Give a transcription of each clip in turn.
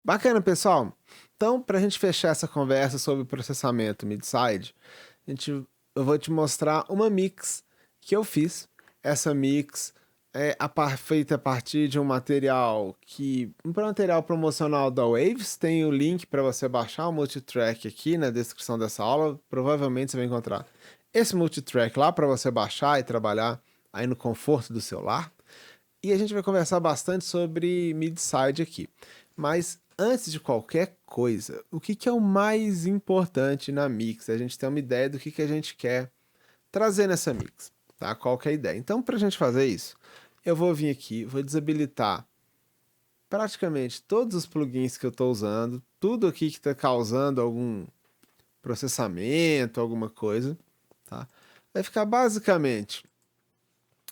Bacana, pessoal. Então, para a gente fechar essa conversa sobre processamento mid-side, eu vou te mostrar uma mix que eu fiz. Essa mix é feita a partir de um material promocional da Waves. Tem o link para você baixar o multitrack aqui na descrição dessa aula. Provavelmente você vai encontrar esse multitrack lá para você baixar e trabalhar aí no conforto do seu lar. E a gente vai conversar bastante sobre mid-side aqui. Mas antes de qualquer coisa, o que é o mais importante na mix? A gente tem uma ideia do que a gente quer trazer nessa mix, tá? Qual que é a ideia? Então, para a gente fazer isso, eu vou vir aqui, vou desabilitar praticamente todos os plugins que eu estou usando, tudo aqui que está causando algum processamento, alguma coisa, tá? Vai ficar basicamente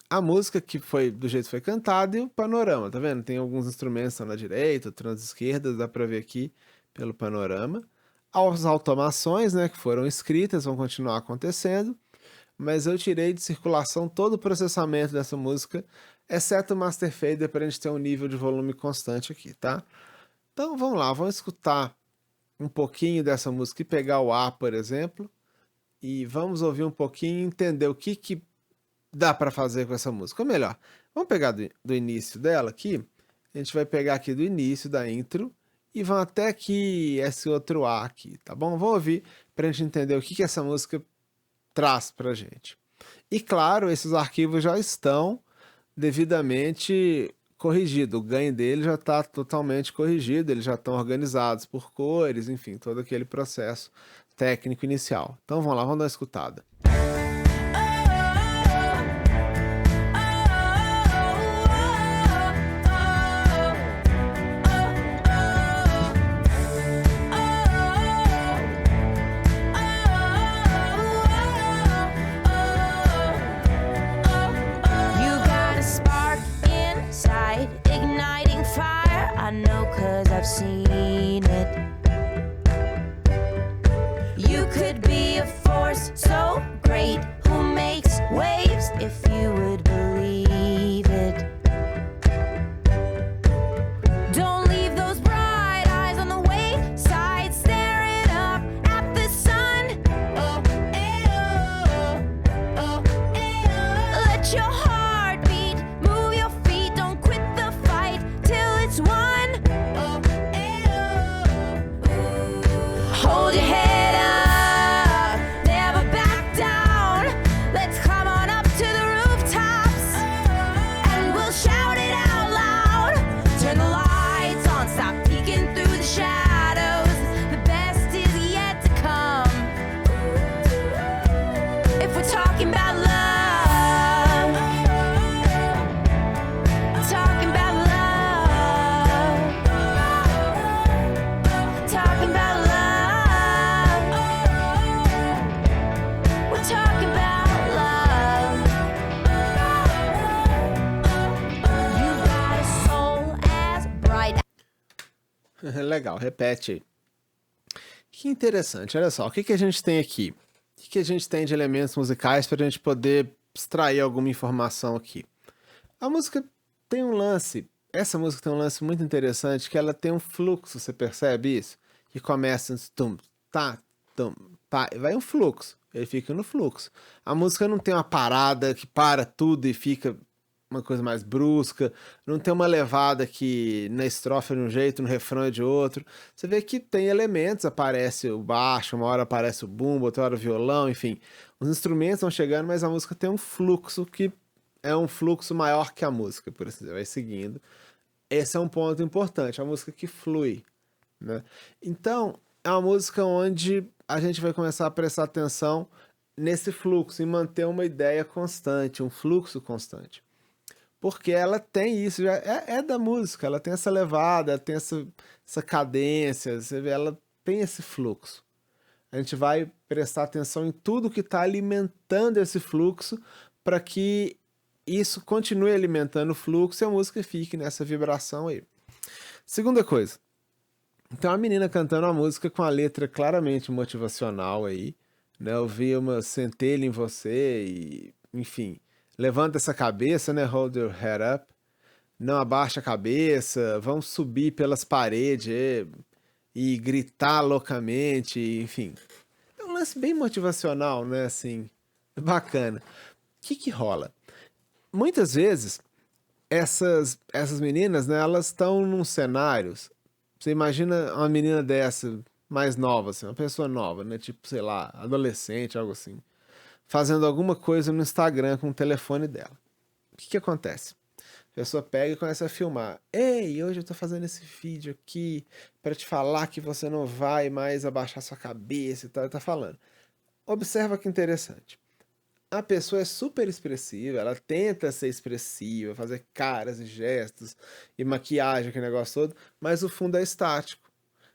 a música que foi do jeito que foi cantada e o panorama, tá vendo? Tem alguns instrumentos na direita, outros na esquerda, dá pra ver aqui pelo panorama. As automações, né, que foram escritas vão continuar acontecendo, mas eu tirei de circulação todo o processamento dessa música, exceto o master fader, para a gente ter um nível de volume constante aqui, tá? Então vamos lá, vamos escutar um pouquinho dessa música e pegar o A, por exemplo, e vamos ouvir um pouquinho e entender o que dá para fazer com essa música. Ou melhor, vamos pegar do início dela aqui. A gente vai pegar aqui do início da intro e vamos até aqui esse outro A aqui, tá bom? Vamos ouvir para a gente entender o que essa música traz para a gente. E claro, esses arquivos já estão devidamente corrigidos. O ganho dele já está totalmente corrigido, eles já estão organizados por cores, enfim, todo aquele processo técnico inicial. Então vamos lá, vamos dar uma escutada. Seen it. You could be a force so great who makes waves if you would believe it. Don't leave those bright eyes on the wayside staring up at the sun. Oh, oh, oh, oh. Let your heart beat, move your feet, don't quit the fight till it's won. Hold your head up, never back down. Let's come on up to the rooftops and we'll shout it out loud. Turn the lights on, stop peeking through the shadows. The best is yet to come. If we're talking about love, talking about love, talking about love. Talking about love. You got a soul as bright. Legal, repete aí. Que interessante, olha só, o que a gente tem aqui? O que a gente tem de elementos musicais para a gente poder extrair alguma informação aqui? A música tem um lance, essa música tem um lance muito interessante, que ela tem um fluxo, você percebe isso? Que começa em tum, tá, tum, pá, vai um fluxo. Ele fica no fluxo. A música não tem uma parada que para tudo e fica uma coisa mais brusca. Não tem uma levada que na estrofe é de um jeito, no refrão é de outro. Você vê que tem elementos, aparece o baixo, uma hora aparece o bumbo, outra hora o violão, enfim. Os instrumentos vão chegando, mas a música tem um fluxo que é um fluxo maior que a música, por assim dizer, vai seguindo. Esse é um ponto importante, a música que flui, né? Então, é uma música onde a gente vai começar a prestar atenção nesse fluxo e manter uma ideia constante, um fluxo constante. Porque ela tem isso, já é da música, ela tem essa levada, tem essa cadência, você vê, ela tem esse fluxo. A gente vai prestar atenção em tudo que está alimentando esse fluxo para que isso continue alimentando o fluxo e a música fique nessa vibração aí. Segunda coisa. Então, a menina cantando uma música com a letra claramente motivacional aí, né? Eu vi uma centelha em você e, enfim, levanta essa cabeça, né? Hold your head up. não abaixa a cabeça, vão subir pelas paredes e gritar loucamente, enfim. É um lance bem motivacional, né? Assim, bacana. O que rola? Muitas vezes, essas meninas, né, elas estão num cenários. Você imagina uma menina dessa, mais nova, assim, uma pessoa nova, né? Tipo, sei lá, adolescente, algo assim, fazendo alguma coisa no Instagram com o telefone dela. O que acontece? A pessoa pega e começa a filmar. Ei, hoje eu tô fazendo esse vídeo aqui para te falar que você não vai mais abaixar sua cabeça e tal. Tá falando. Observa que interessante. A pessoa é super expressiva, ela tenta ser expressiva, fazer caras e gestos e maquiagem, aquele negócio todo, mas o fundo é estático.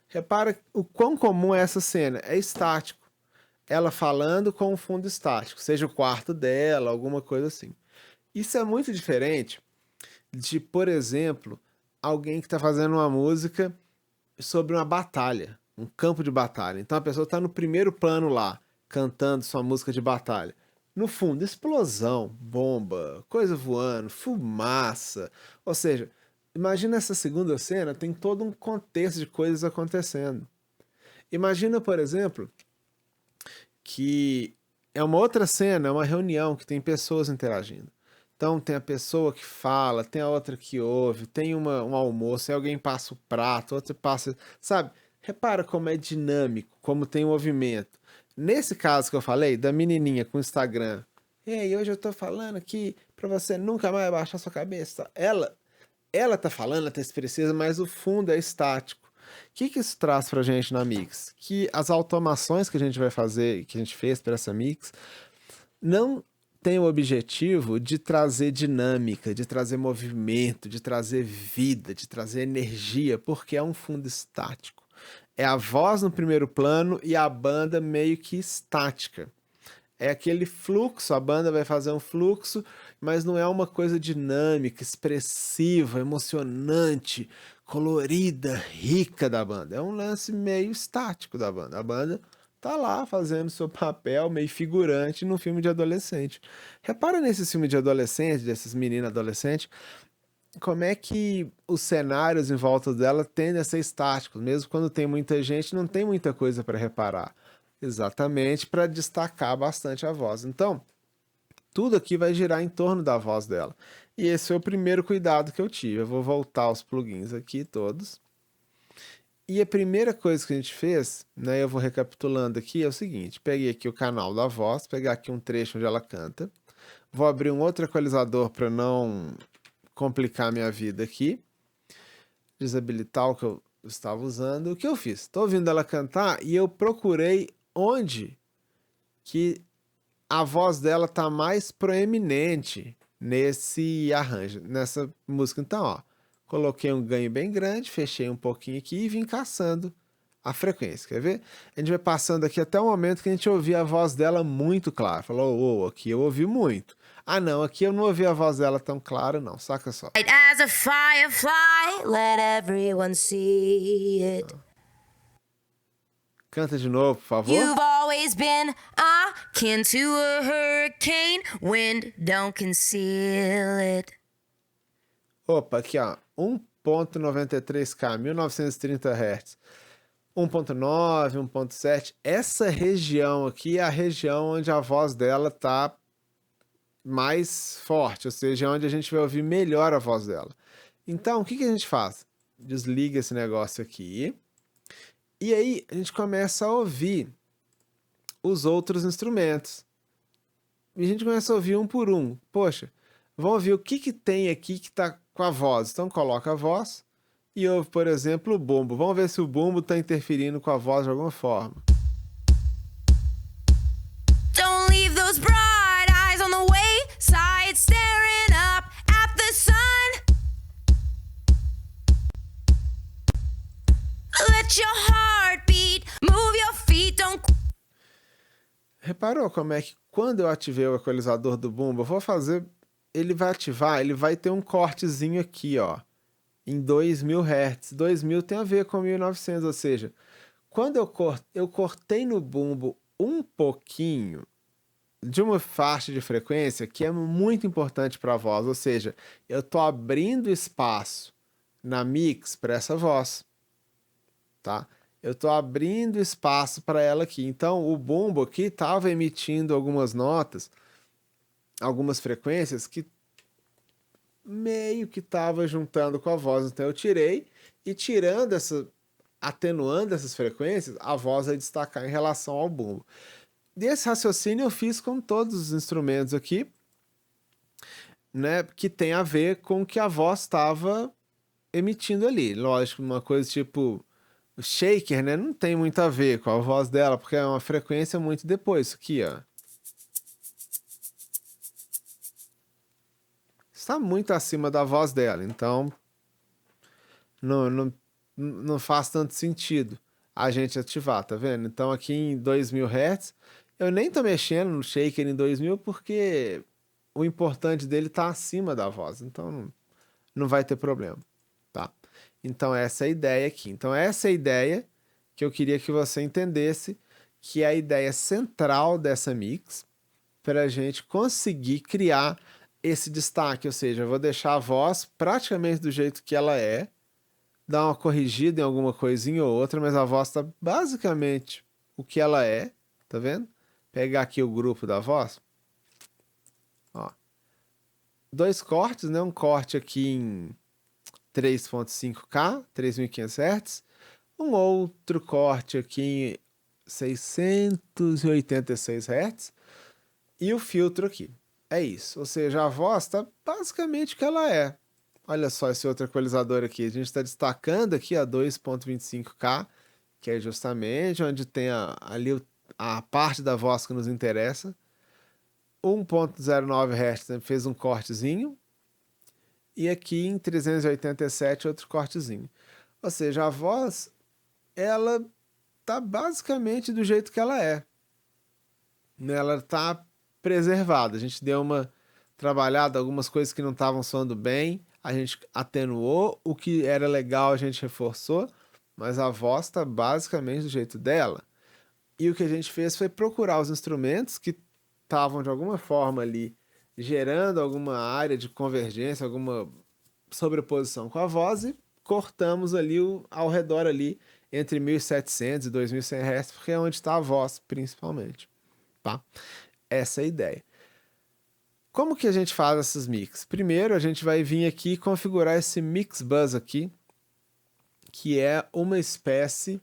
Repara o quão comum é essa cena. É estático. Ela falando com o fundo estático, seja o quarto dela, alguma coisa assim. Isso é muito diferente de, por exemplo, alguém que está fazendo uma música sobre uma batalha, um campo de batalha. Então a pessoa está no primeiro plano lá, cantando sua música de batalha. No fundo, explosão, bomba, coisa voando, fumaça. Ou seja, imagina essa segunda cena, tem todo um contexto de coisas acontecendo. Imagina, por exemplo, que é uma outra cena, é uma reunião que tem pessoas interagindo. Então tem a pessoa que fala, tem a outra que ouve, tem um almoço, aí alguém passa o prato, outro passa. Sabe? Repara como é dinâmico, como tem movimento. Nesse caso que eu falei, da menininha com o Instagram, ei, hoje eu tô falando aqui pra você nunca mais abaixar sua cabeça. Ela tá falando, ela tá expressiva, mas o fundo é estático. O que isso traz pra gente na Mix? Que as automações que a gente vai fazer, que a gente fez para essa Mix, não tem o objetivo de trazer dinâmica, de trazer movimento, de trazer vida, de trazer energia, porque é um fundo estático. É a voz no primeiro plano e a banda meio que estática. É aquele fluxo, a banda vai fazer um fluxo, mas não é uma coisa dinâmica, expressiva, emocionante, colorida, rica da banda. É um lance meio estático da banda. A banda tá lá fazendo seu papel meio figurante num filme de adolescente. Repara nesse filme de adolescente, dessas meninas adolescentes, como é que os cenários em volta dela tendem a ser estáticos, mesmo quando tem muita gente, não tem muita coisa para reparar. Exatamente, para destacar bastante a voz. Então, tudo aqui vai girar em torno da voz dela. E esse é o primeiro cuidado que eu tive. Eu vou voltar os plugins aqui todos. E a primeira coisa que a gente fez, né, eu vou recapitulando aqui, é o seguinte: peguei aqui o canal da voz, pegar aqui um trecho onde ela canta. Vou abrir um outro equalizador para não complicar a minha vida aqui. Desabilitar o que eu estava usando. O que eu fiz? Estou ouvindo ela cantar e eu procurei onde que a voz dela tá mais proeminente nesse arranjo, nessa música. Então, ó, coloquei um ganho bem grande, fechei um pouquinho aqui e vim caçando a frequência. Quer ver? A gente vai passando aqui até o momento que a gente ouvia a voz dela muito clara. Falou, aqui eu ouvi muito. Ah, não, aqui eu não ouvi a voz dela tão clara, não. Saca só. As a firefly, let everyone see it. Canta de novo, por favor. You've always been akin to a hurricane. Wind don't conceal it. Opa, aqui ó, 1.93K, 1930 Hz. 1.9, 1.7. Essa região aqui é a região onde a voz dela tá mais forte, ou seja, onde a gente vai ouvir melhor a voz dela. Então, o que a gente faz? Desliga esse negócio aqui. E aí, a gente começa a ouvir os outros instrumentos. E a gente começa a ouvir um por um. Poxa, vamos ouvir o que tem aqui que tá com a voz. Então, coloca a voz e ouve, por exemplo, o bumbo. Vamos ver se o bumbo está interferindo com a voz de alguma forma. Don't leave those bright eyes on the wayside, staring up at the sun. Let your heart beat, move your feet, don't. Reparou como é que quando eu ativei o equalizador do bumbo, eu vou fazer, ele vai ativar, ele vai ter um cortezinho aqui, ó, em 2000 Hz. 2000 tem a ver com 1900, ou seja, quando eu cortei no bumbo um pouquinho, de uma faixa de frequência que é muito importante para a voz, ou seja, eu estou abrindo espaço na mix para essa voz, tá? Eu estou abrindo espaço para ela aqui. Então, o bumbo aqui estava emitindo algumas notas, algumas frequências que meio que estava juntando com a voz. Então, eu tirei e tirando atenuando essas frequências, a voz vai destacar em relação ao bumbo. E esse raciocínio eu fiz com todos os instrumentos aqui, né, que tem a ver com o que a voz estava emitindo ali. Lógico, uma coisa tipo o shaker, né, não tem muito a ver com a voz dela, porque é uma frequência muito depois. Isso aqui, ó. Está muito acima da voz dela, então não faz tanto sentido a gente ativar, tá vendo? Então aqui em 2000 Hz, eu nem tô mexendo no shaker em 2000 porque o importante dele tá acima da voz, então não vai ter problema, tá? Então essa é a ideia aqui. Então essa é a ideia que eu queria que você entendesse, que é a ideia central dessa mix, para a gente conseguir criar esse destaque, ou seja, eu vou deixar a voz praticamente do jeito que ela é, dar uma corrigida em alguma coisinha ou outra, mas a voz está basicamente o que ela é, tá vendo? Pegar aqui o grupo da voz, ó. 2 cortes, né? Um corte aqui em 3.5K, 3.500 Hz, um outro corte aqui em 686 Hz e o filtro aqui. É isso, ou seja, a voz está basicamente o que ela é. Olha só esse outro equalizador aqui, a gente está destacando aqui a 2.25K, que é justamente onde tem ali a parte da voz que nos interessa. 1.09 Hz fez um cortezinho, e aqui em 387 outro cortezinho. Ou seja, a voz, ela tá basicamente do jeito que ela é. Ela tá preservada. A gente deu uma trabalhada, algumas coisas que não estavam soando bem, a gente atenuou, o que era legal a gente reforçou, mas a voz tá basicamente do jeito dela. E o que a gente fez foi procurar os instrumentos que estavam de alguma forma ali gerando alguma área de convergência, alguma sobreposição com a voz e cortamos ali ao redor ali entre 1700 e 2100 Hz, porque é onde está a voz principalmente, tá? Essa é a ideia. Como que a gente faz esses mix? Primeiro a gente vai vir aqui e configurar esse mix bus aqui, que é uma espécie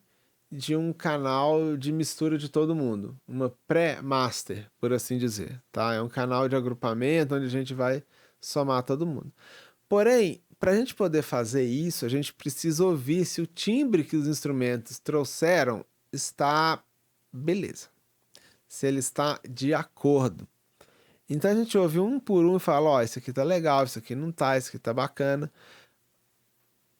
de um canal de mistura de todo mundo, uma pré-master, por assim dizer, tá? É um canal de agrupamento onde a gente vai somar todo mundo. Porém, para a gente poder fazer isso, a gente precisa ouvir se o timbre que os instrumentos trouxeram está beleza, se ele está de acordo. Então a gente ouve um por um e fala, ó, isso aqui tá legal, isso aqui não tá, isso aqui tá bacana.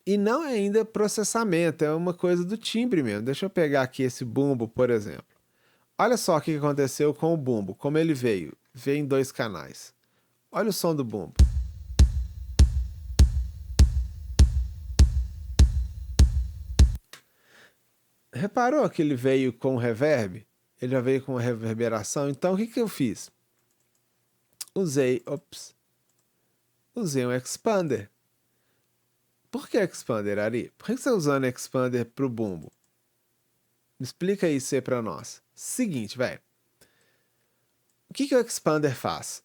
E não é ainda processamento, é uma coisa do timbre mesmo. Deixa eu pegar aqui esse bumbo, por exemplo. Olha só o que aconteceu com o bumbo, como ele veio. Veio em 2 canais. Olha o som do bumbo. Reparou que ele veio com reverb? Ele já veio com reverberação. Então o que eu fiz? Usei um expander. Por que expander, Ari? Por que você está usando expander para o bumbo? Explica isso aí para nós. Seguinte, velho. O que o expander faz?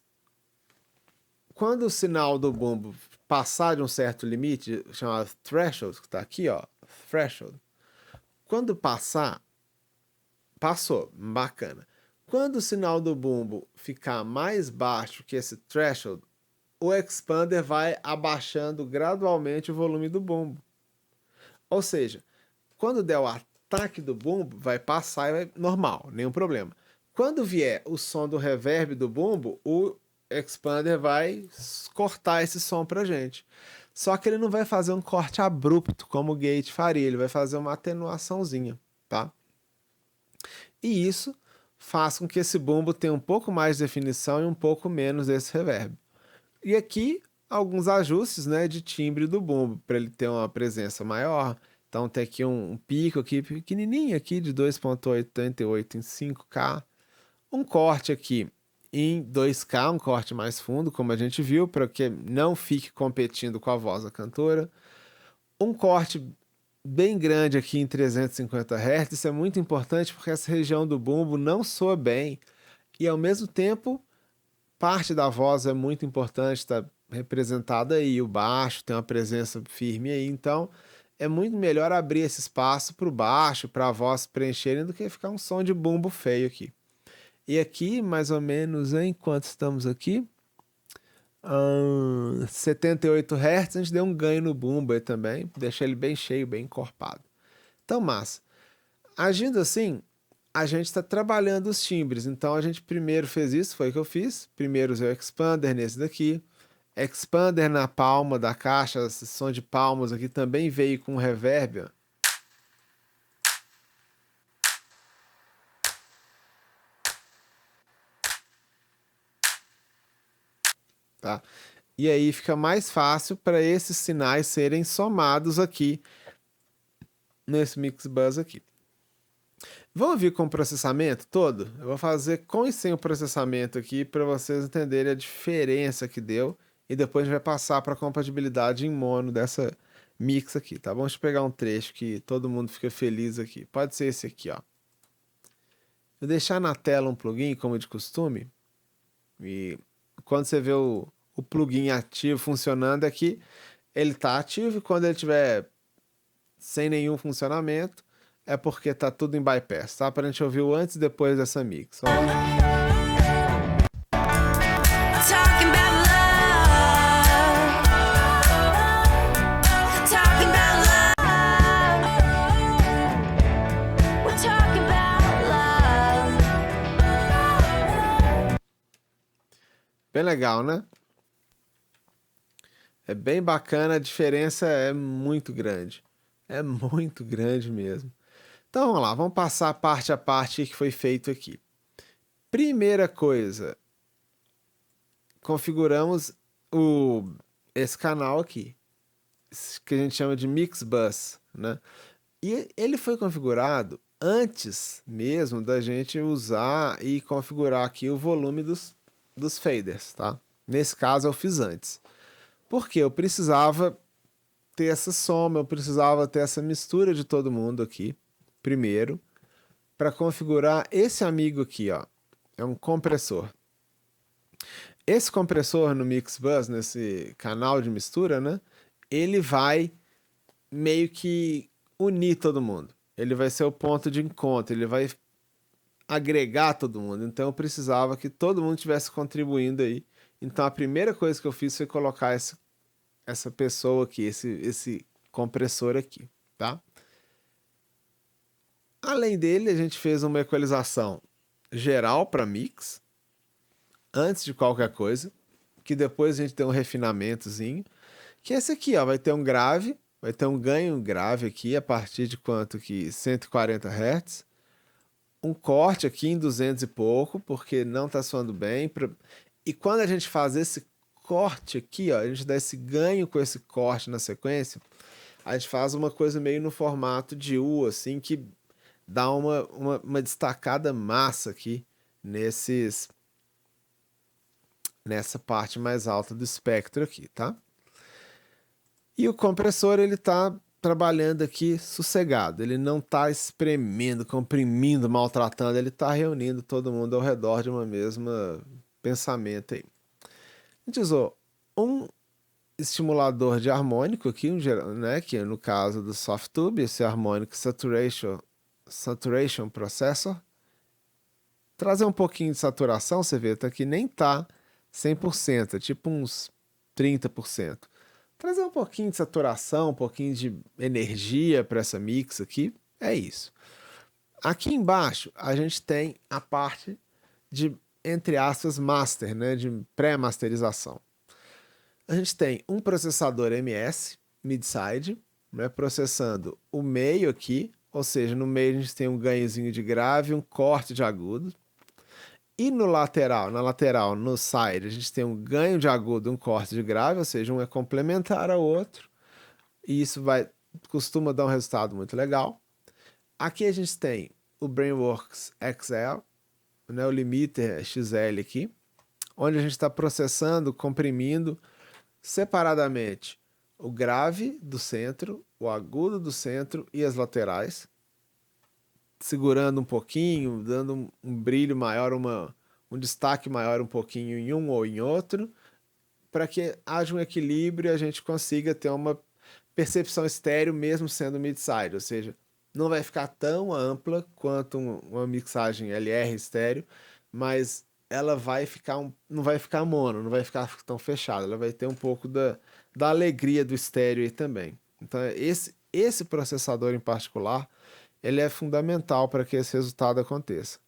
Quando o sinal do bumbo passar de um certo limite, chamado threshold, que está aqui, ó, threshold. Quando passar, passou, bacana. Quando o sinal do bumbo ficar mais baixo que esse threshold, o expander vai abaixando gradualmente o volume do bumbo. Ou seja, quando der o ataque do bumbo, vai passar e vai normal, nenhum problema. Quando vier o som do reverb do bumbo, o expander vai cortar esse som pra gente. Só que ele não vai fazer um corte abrupto como o gate faria, ele vai fazer uma atenuaçãozinha, tá? E isso faz com que esse bumbo tenha um pouco mais de definição e um pouco menos desse reverb. E aqui, alguns ajustes, né, de timbre do bumbo, para ele ter uma presença maior. Então tem aqui um pico aqui pequenininho aqui de 2.88 em 5K. Um corte aqui em 2K, um corte mais fundo, como a gente viu, para que não fique competindo com a voz da cantora. Um corte bem grande aqui em 350 Hz, isso é muito importante porque essa região do bumbo não soa bem e ao mesmo tempo parte da voz é muito importante, está representada aí, o baixo tem uma presença firme aí, então é muito melhor abrir esse espaço para o baixo, para a voz preencherem, do que ficar um som de bumbo feio aqui. E aqui, mais ou menos, enquanto estamos aqui, 78 Hz, a gente deu um ganho no bumbo aí também, deixa ele bem cheio, bem encorpado. Então, massa. Agindo assim, a gente está trabalhando os timbres. Então, a gente primeiro fez isso, foi o que eu fiz. Primeiro usei o expander nesse daqui. Expander na palma da caixa, esse som de palmas aqui também veio com reverb, ó. Tá? E aí fica mais fácil para esses sinais serem somados aqui nesse mix bus aqui. Vamos vir com o processamento todo? Eu vou fazer com e sem o processamento aqui para vocês entenderem a diferença que deu e depois a gente vai passar para a compatibilidade em mono dessa mix aqui, tá? Vamos pegar um trecho que todo mundo fica feliz aqui. Pode ser esse aqui, ó. Vou deixar na tela um plugin, como de costume, e quando você vê o plugin ativo funcionando aqui, ele está ativo, e quando ele estiver sem nenhum funcionamento, é porque tá tudo em bypass, tá? Pra gente ouvir o antes e depois dessa mix. Ó. Talking about love. Talking about love. We're talking about love. Bem legal, né? É bem bacana, a diferença é muito grande. É muito grande mesmo. Então vamos lá, vamos passar parte a parte que foi feito aqui. Primeira coisa, configuramos esse canal aqui, que a gente chama de Mix Bus, né? E ele foi configurado antes mesmo da gente usar e configurar aqui o volume dos faders, tá? Nesse caso eu fiz antes. Porque eu precisava ter essa soma, eu precisava ter essa mistura de todo mundo aqui, primeiro, para configurar esse amigo aqui, ó. É um compressor. Esse compressor no Mixbus, nesse canal de mistura, né? Ele vai meio que unir todo mundo. Ele vai ser o ponto de encontro, ele vai agregar todo mundo. Então eu precisava que todo mundo estivesse contribuindo aí. Então a primeira coisa que eu fiz foi colocar essa pessoa aqui, esse compressor aqui, tá? Além dele, a gente fez uma equalização geral para mix, antes de qualquer coisa, que depois a gente tem um refinamentozinho, que é esse aqui, ó, vai ter um grave, vai ter um ganho grave aqui, a partir de quanto que 140 Hz, um corte aqui em 200 e pouco, porque não tá soando bem, e quando a gente faz esse corte aqui, ó, a gente dá esse ganho com esse corte na sequência, a gente faz uma coisa meio no formato de U, assim, que dá uma destacada massa aqui nessa parte mais alta do espectro aqui, tá? E o compressor, ele tá trabalhando aqui sossegado, ele não tá espremendo, comprimindo, maltratando, ele tá reunindo todo mundo ao redor de uma mesma pensamento aí. A gente usou um estimulador de harmônico aqui, né, que no caso do Softube, esse Harmonic Saturation Processor. Trazer um pouquinho de saturação, você vê, tá aqui nem tá 100%, é tipo uns 30%. Trazer um pouquinho de saturação, um pouquinho de energia para essa mix aqui, é isso. Aqui embaixo a gente tem a parte de, entre aspas, master, né, de pré-masterização. A gente tem um processador MS, mid-side, né, processando o meio aqui, ou seja, no meio a gente tem um ganhozinho de grave, um corte de agudo. E no lateral, no side, a gente tem um ganho de agudo e um corte de grave, ou seja, um é complementar ao outro. E isso costuma dar um resultado muito legal. Aqui a gente tem o Brainworks XL, né, o limiter XL aqui, onde a gente está processando, comprimindo separadamente o grave do centro, o agudo do centro e as laterais, segurando um pouquinho, dando um brilho maior, um destaque maior um pouquinho em um ou em outro, para que haja um equilíbrio e a gente consiga ter uma percepção estéreo mesmo sendo mid-side, ou seja, não vai ficar tão ampla quanto uma mixagem LR estéreo, mas ela vai ficar não vai ficar mono, não vai ficar tão fechada, ela vai ter um pouco da alegria do estéreo aí também. Então esse processador em particular, ele é fundamental para que esse resultado aconteça.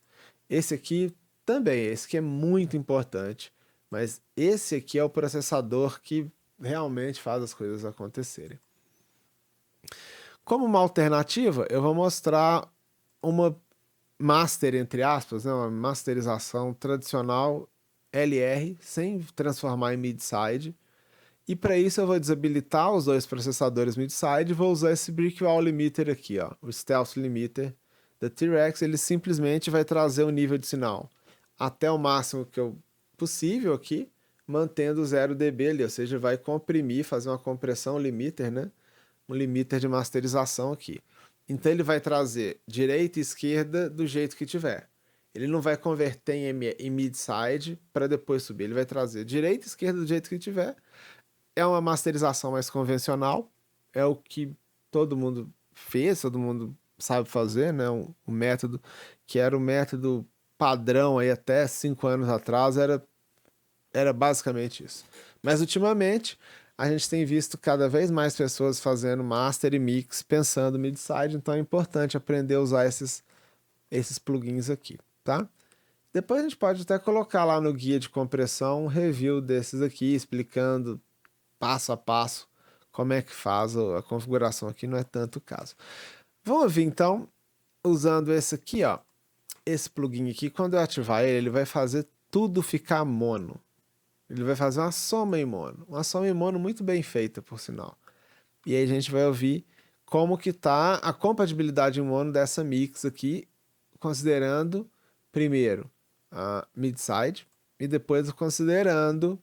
Esse aqui também, esse aqui é muito importante, mas esse aqui é o processador que realmente faz as coisas acontecerem. Como uma alternativa, eu vou mostrar uma master, entre aspas, né, uma masterização tradicional LR, sem transformar em mid-side. E para isso eu vou desabilitar os dois processadores mid-side e vou usar esse Brick Wall Limiter aqui, ó, o Stealth Limiter da T-Rex. Ele simplesmente vai trazer o nível de sinal até o máximo possível aqui, mantendo 0 dB ali, ou seja, vai comprimir, fazer uma compressão limiter, né? Um limiter de masterização aqui. Então ele vai trazer direita e esquerda do jeito que tiver. Ele não vai converter em mid-side para depois subir. Ele vai trazer direita e esquerda do jeito que tiver. É uma masterização mais convencional. É o que todo mundo fez, todo mundo sabe fazer, né? Um método que era o método padrão aí até 5 anos atrás, era basicamente isso. Mas ultimamente a gente tem visto cada vez mais pessoas fazendo master e mix pensando mid-side, então é importante aprender a usar esses plugins aqui, tá? Depois a gente pode até colocar lá no guia de compressão um review desses aqui, explicando passo a passo como é que faz a configuração aqui, não é tanto o caso. Vamos ver então, usando esse aqui, ó, esse plugin aqui, quando eu ativar ele vai fazer tudo ficar mono. Ele vai fazer uma soma em mono muito bem feita, por sinal. E aí a gente vai ouvir como que tá a compatibilidade em mono dessa mix aqui, considerando primeiro a mid-side e depois considerando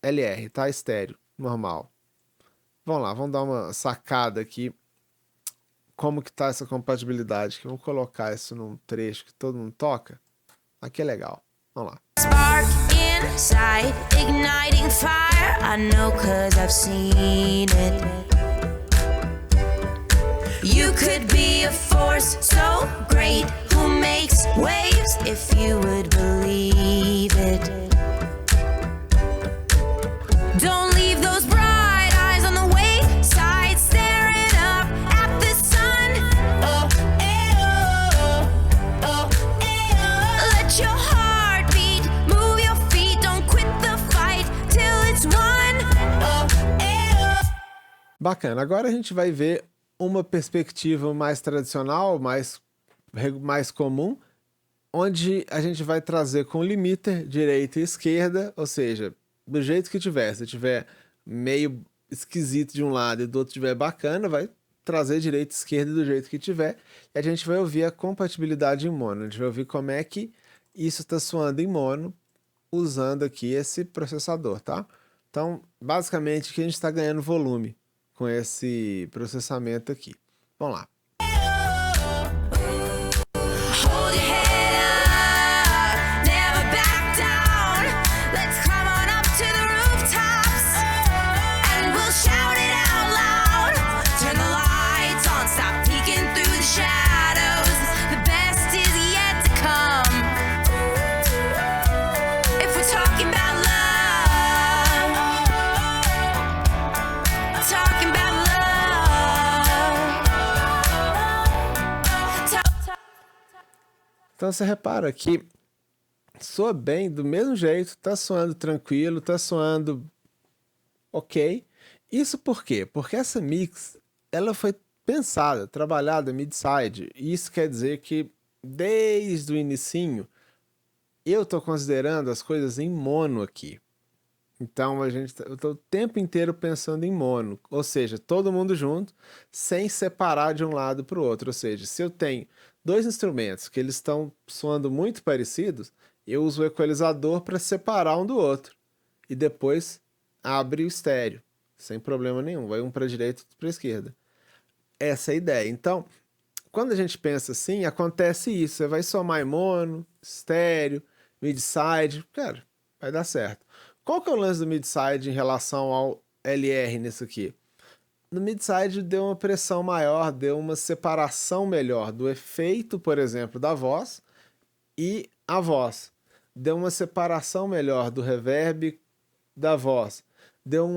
LR, tá? Estéreo, normal. Vamos lá, vamos dar uma sacada aqui como que tá essa compatibilidade. Vamos colocar isso num trecho que todo mundo toca. Aqui é legal. Vamos lá. Spark inside, igniting fire. I know 'cause I've seen it. You could be a force so great who makes waves if you would believe it. Don't leave those bright eyes on the wayside staring up at the sun. Oh, eh, oh, eh, let your heart beat, move your feet, don't quit the fight till it's won. Oh, Bacana, agora a gente vai ver uma perspectiva mais tradicional, mais comum, onde a gente vai trazer com limiter direita e esquerda, ou seja, do jeito que tiver. Se tiver meio esquisito de um lado e do outro tiver bacana, vai trazer direita e esquerda do jeito que tiver. E a gente vai ouvir a compatibilidade em mono. A gente vai ouvir como é que isso está soando em mono, usando aqui esse processador, tá? Então, basicamente, que a gente está ganhando volume com esse processamento aqui. Vamos lá. hold your head up, never back down. Let's come on up to the rooftops and we'll shout it out loud. Turn the lights on, stop peeking through the shadows. The best is yet to come. If we're talking about love, talking about love. Então você repara que soa bem do mesmo jeito, tá soando tranquilo, tá soando ok. Isso por quê? Porque essa mix, ela foi pensada, trabalhada mid-side. Isso quer dizer que desde o inicinho eu tô considerando as coisas em mono aqui. Então eu tô o tempo inteiro pensando em mono, ou seja, todo mundo junto, sem separar de um lado para o outro. Ou seja, se eu tenho dois instrumentos que eles estão soando muito parecidos, Eu uso o equalizador para separar um do outro. E depois abre o estéreo, sem problema nenhum. Vai um para a direita e outro para a esquerda. Essa é a ideia. Então, quando a gente pensa assim, acontece isso. Você vai somar em mono, estéreo, mid-side. Cara, vai dar certo. Qual que é o lance do mid-side em relação ao LR nisso aqui? No mid-side deu uma pressão maior, deu uma separação melhor do efeito, por exemplo, da voz e a voz. Deu uma separação melhor do reverb da voz. Deu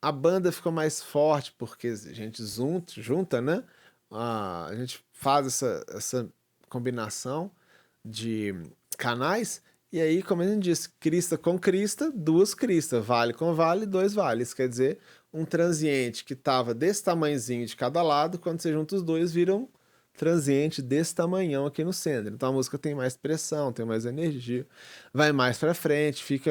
a banda ficou mais forte, porque a gente junta, né? A gente faz essa combinação de canais, e aí, como a gente disse, crista com crista, duas cristas, vale com vale, dois vales. Quer dizer, um transiente que estava desse tamanhozinho de cada lado, quando você junta os dois, vira um transiente desse tamanhão aqui no centro. Então a música tem mais pressão, tem mais energia, vai mais para frente,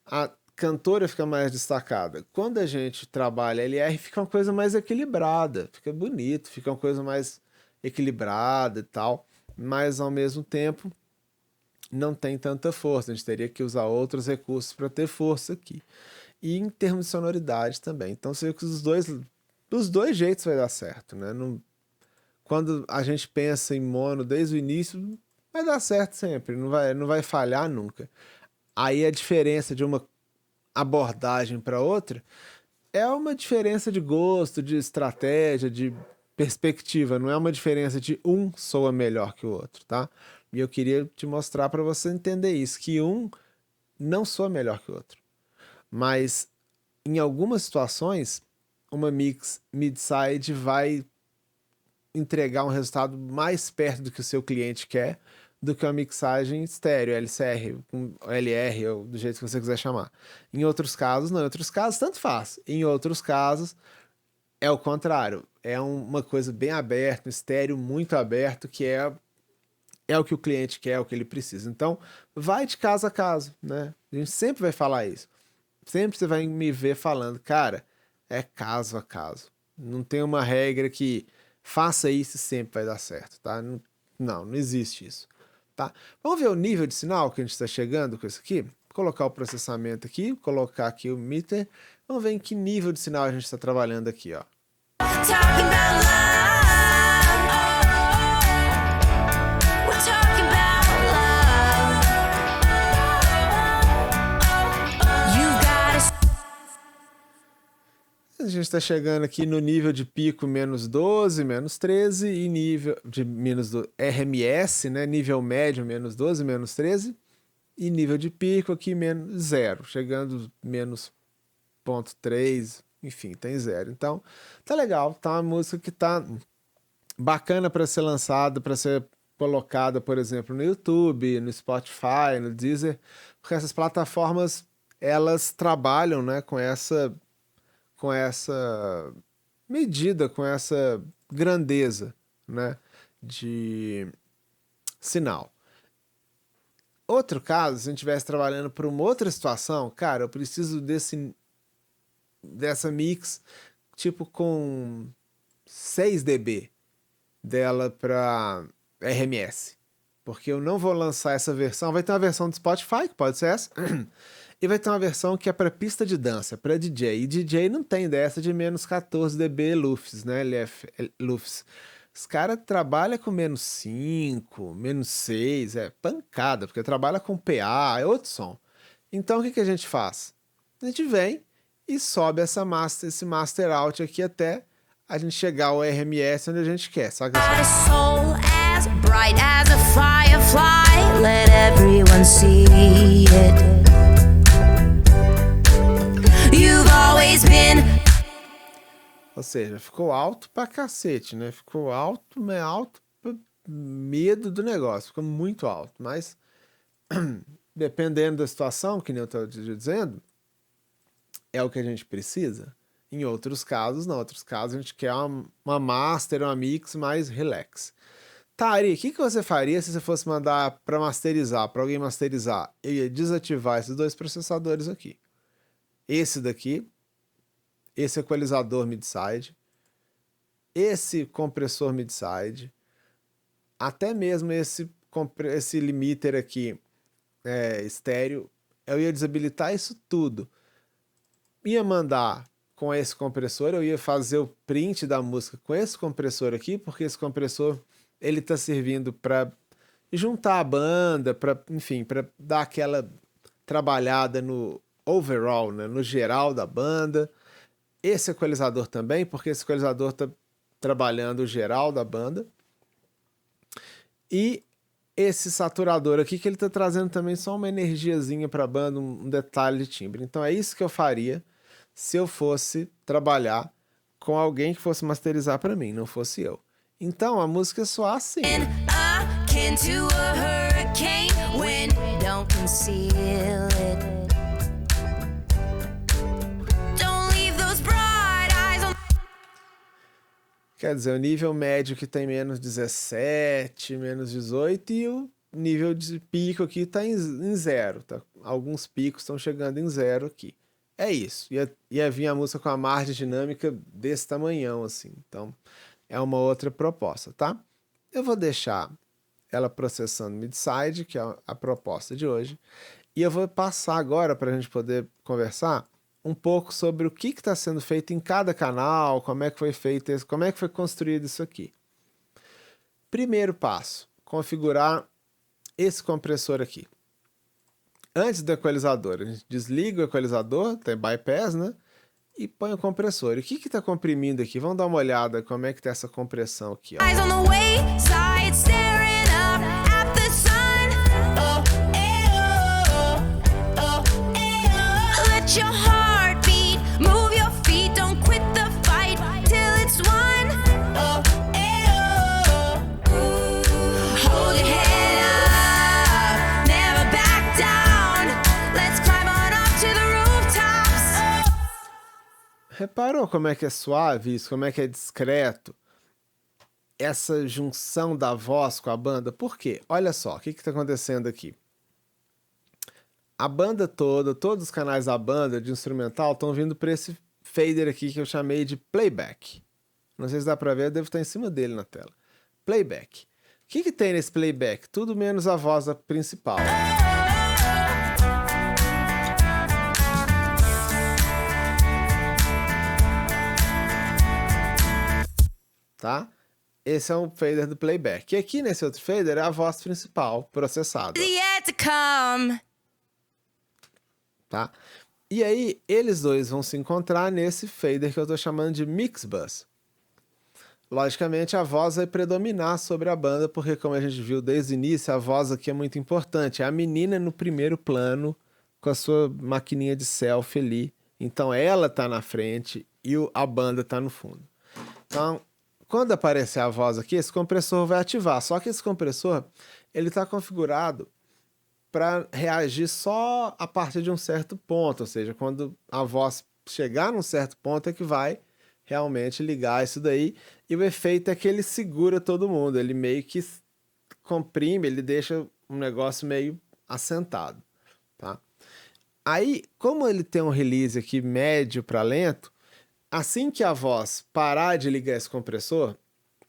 a cantora fica mais destacada. Quando a gente trabalha LR, fica uma coisa mais equilibrada, fica bonito, fica uma coisa mais equilibrada e tal, mas ao mesmo tempo não tem tanta força. A gente teria que usar outros recursos para ter força aqui. E em termos de sonoridade também. Então você vê que dos dois jeitos vai dar certo, né? Quando a gente pensa em mono desde o início, vai dar certo sempre, não vai falhar nunca. Aí a diferença de uma abordagem para outra é uma diferença de gosto, de estratégia, de perspectiva, não é uma diferença de um soa melhor que o outro, tá? E eu queria te mostrar para você entender isso, que um não soa melhor que o outro. Mas em algumas situações, uma mix mid-side vai entregar um resultado mais perto do que o seu cliente quer do que uma mixagem estéreo, LCR, LR, ou do jeito que você quiser chamar. Em outros casos, não. Em outros casos, tanto faz. Em outros casos, é o contrário. É uma coisa bem aberta, um estéreo muito aberto, que é o que o cliente quer, é o que ele precisa. Então, vai de caso a caso, né? A gente sempre vai falar isso. Sempre você vai me ver falando, cara, é caso a caso. Não tem uma regra que faça isso e sempre vai dar certo, tá? Não existe isso, tá? Vamos ver o nível de sinal que a gente está chegando com isso aqui? Vou colocar o processamento aqui, colocar aqui o meter. Vamos ver em que nível de sinal a gente está trabalhando aqui, ó. Talking about love. We're talking about love. You gotta. A gente está chegando aqui no nível de pico menos 12, menos 13 e nível de RMS, né? Nível médio menos 12, menos 13 e nível de pico aqui menos 0, chegando menos 0,3, enfim, tem 0. Então, tá legal, tá uma música que tá bacana para ser lançada, para ser colocada, por exemplo, no YouTube, no Spotify, no Deezer, porque essas plataformas, elas trabalham, né, com essa medida, com essa grandeza, né, de sinal. Outro caso, se a gente estivesse trabalhando por uma outra situação, cara, eu preciso dessa mix, tipo com 6 dB dela para RMS. Porque eu não vou lançar essa versão. Vai ter uma versão do Spotify, que pode ser essa. E vai ter uma versão que é para pista de dança, para DJ. E DJ não tem dessa de menos 14 dB LUFS, né? LUFS. Os caras trabalham com menos 5, menos 6, é pancada, porque trabalha com PA, é outro som. Então o que a gente faz? A gente vem e sobe esse master out aqui até a gente chegar ao RMS onde a gente quer. Sabe? Got a soul as bright as a firefly. Let everyone see it. You've always been. Ou seja, ficou alto pra cacete, né? Ficou alto, mas alto pra medo do negócio. Ficou muito alto, mas dependendo da situação, que nem eu tô dizendo, é o que a gente precisa. Em outros casos, não. Em outros casos, a gente quer uma master, uma mix mais relax. Tá, Ari, o que você faria se você fosse mandar para masterizar, para alguém masterizar? Eu ia desativar esses dois processadores aqui. Esse daqui, esse equalizador mid-side, esse compressor mid-side, até mesmo esse esse limiter aqui estéreo, eu ia desabilitar isso tudo. Ia mandar com esse compressor, eu ia fazer o print da música com esse compressor aqui, porque esse compressor ele tá servindo para juntar a banda, enfim, para dar aquela trabalhada no overall, né, no geral da banda. Esse equalizador também, porque esse equalizador está trabalhando o geral da banda. E esse saturador aqui, que ele está trazendo também só uma energiazinha para a banda, um detalhe de timbre. Então é isso que eu faria se eu fosse trabalhar com alguém que fosse masterizar para mim, não fosse eu. Então a música soar assim. Akin to a hurricane, wind don't conceal it. Don't leave those bright eyes on. Quer dizer, o nível médio que tem menos 17, menos 18 e o nível de pico aqui está em zero. Tá? Alguns picos estão chegando em zero aqui. É isso. Ia vir a música com a margem dinâmica desse tamanhão, assim. Então, é uma outra proposta, tá? Eu vou deixar ela processando mid-side, que é a proposta de hoje. E eu vou passar agora, para a gente poder conversar, um pouco sobre o que está sendo feito em cada canal, como é que foi feito isso, como é que foi construído isso aqui. Primeiro passo, configurar esse compressor aqui. Antes do equalizador, a gente desliga o equalizador, tem bypass, né? E põe o compressor. E o que está comprimindo aqui? Vamos dar uma olhada como é que tá essa compressão aqui, ó. Eyes on the wayside, staring up at the sun. Oh, let your heart beat, move your feet, don't quit the fight till it's won. Oh, hold your head up, never back down. Let's climb on up to the rooftops. Reparou como é que é suave isso? Como é que é discreto? Essa junção da voz com a banda. Por quê? Olha só, o que está acontecendo aqui? A banda toda, todos os canais da banda de instrumental estão vindo para esse fader aqui que eu chamei de playback. Não sei se dá para ver, eu devo estar em cima dele na tela. Playback. O que tem nesse playback? Tudo menos a voz principal. Tá? Esse é um fader do playback. E aqui nesse outro fader é a voz principal processada. Yet to come. Tá? E aí, eles dois vão se encontrar nesse fader que eu estou chamando de mix bus. Logicamente, a voz vai predominar sobre a banda, porque como a gente viu desde o início, a voz aqui é muito importante. É a menina no primeiro plano, com a sua maquininha de selfie ali. Então, ela tá na frente e a banda tá no fundo. Então, quando aparecer a voz aqui, esse compressor vai ativar. Só que esse compressor, ele está configurado para reagir só a partir de um certo ponto. Ou seja, quando a voz chegar num certo ponto é que vai realmente ligar isso daí. E o efeito é que ele segura todo mundo. Ele meio que comprime, ele deixa um negócio meio assentado. Tá? Aí, como ele tem um release aqui médio para lento, assim que a voz parar de ligar esse compressor,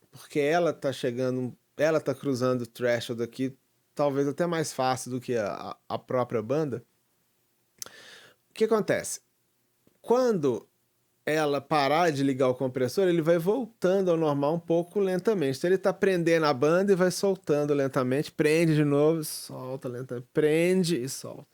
porque ela tá chegando, ela tá cruzando o threshold aqui, talvez até mais fácil do que a própria banda. O que acontece? Quando ela parar de ligar o compressor, ele vai voltando ao normal um pouco lentamente. Então ele tá prendendo a banda e vai soltando lentamente, prende de novo, solta lentamente, prende e solta.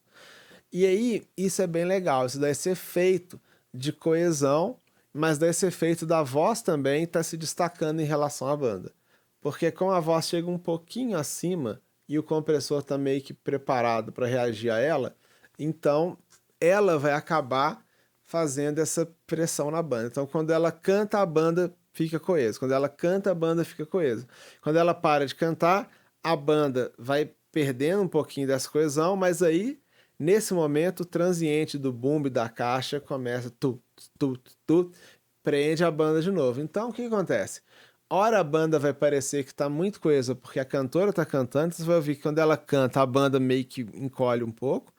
E aí, isso é bem legal, isso dá esse efeito de coesão, mas dá esse efeito da voz também tá se destacando em relação à banda. Porque como a voz chega um pouquinho acima e o compressor tá meio que preparado para reagir a ela, então ela vai acabar fazendo essa pressão na banda. Então quando ela canta, a banda fica coesa. Quando ela canta, a banda fica coesa. Quando ela para de cantar, a banda vai perdendo um pouquinho dessa coesão, mas aí, nesse momento, o transiente do bumbo da caixa começa prende a banda de novo. Então, o que acontece? Ora a banda vai parecer que está muito coesa porque a cantora está cantando, você vai ouvir que quando ela canta, a banda meio que encolhe um pouco,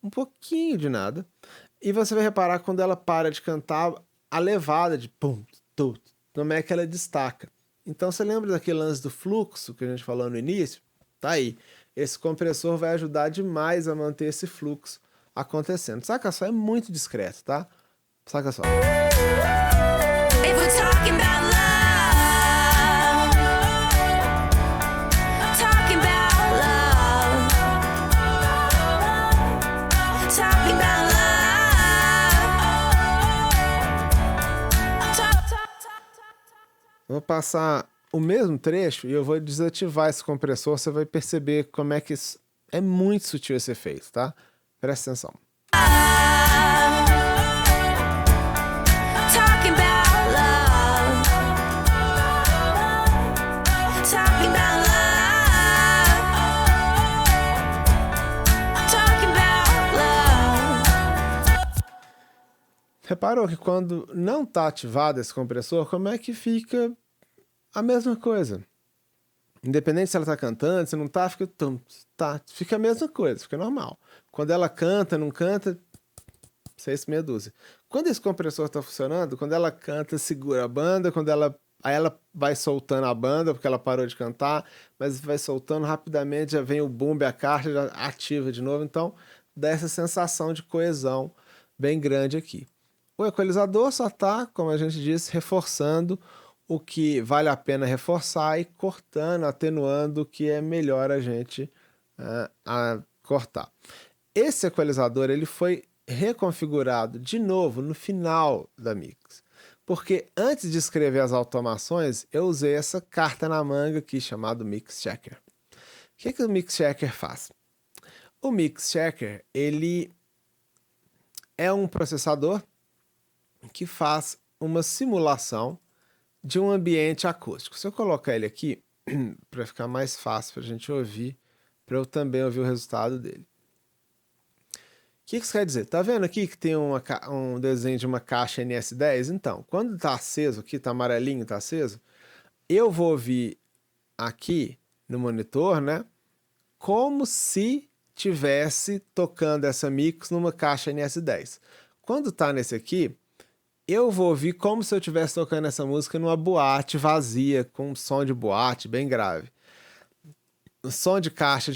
um pouquinho de nada, e você vai reparar que quando ela para de cantar, a levada de como é que ela destaca. Então, você lembra daquele lance do fluxo que a gente falou no início? Tá aí. Esse compressor vai ajudar demais a manter esse fluxo acontecendo. Saca só, é muito discreto, tá? Saca só. If we're talking about love, talking about love, talking about love. Eu vou passar o mesmo trecho e eu vou desativar esse compressor. Você vai perceber como é que é muito sutil esse efeito, tá? Presta atenção. Talking about love, talking about love, talking about love. Reparou que quando não tá ativado esse compressor, como é que fica a mesma coisa? Independente se ela tá cantando, se não tá, fica a mesma coisa, fica normal. Quando ela canta, não canta, 6 meia dúzia. Quando esse compressor tá funcionando, quando ela canta, segura a banda, aí ela vai soltando a banda, porque ela parou de cantar, mas vai soltando rapidamente, já vem o boom, a caixa já ativa de novo, então dá essa sensação de coesão bem grande aqui. O equalizador só tá, como a gente disse, reforçando o que vale a pena reforçar e cortando, atenuando o que é melhor a gente cortar. Esse equalizador ele foi reconfigurado de novo no final da mix, porque antes de escrever as automações eu usei essa carta na manga aqui chamado Mix Checker. O que o Mix Checker faz? O Mix Checker ele é um processador que faz uma simulação de um ambiente acústico. Se eu colocar ele aqui, para ficar mais fácil para a gente ouvir, para eu também ouvir o resultado dele. O que isso quer dizer? Tá vendo aqui que tem um desenho de uma caixa NS10? Então, quando tá aceso aqui, tá amarelinho, tá aceso, eu vou ouvir aqui no monitor, né, como se tivesse tocando essa mix numa caixa NS10. Quando tá nesse aqui, eu vou ouvir como se eu estivesse tocando essa música numa boate vazia, com um som de boate bem grave. Som de caixa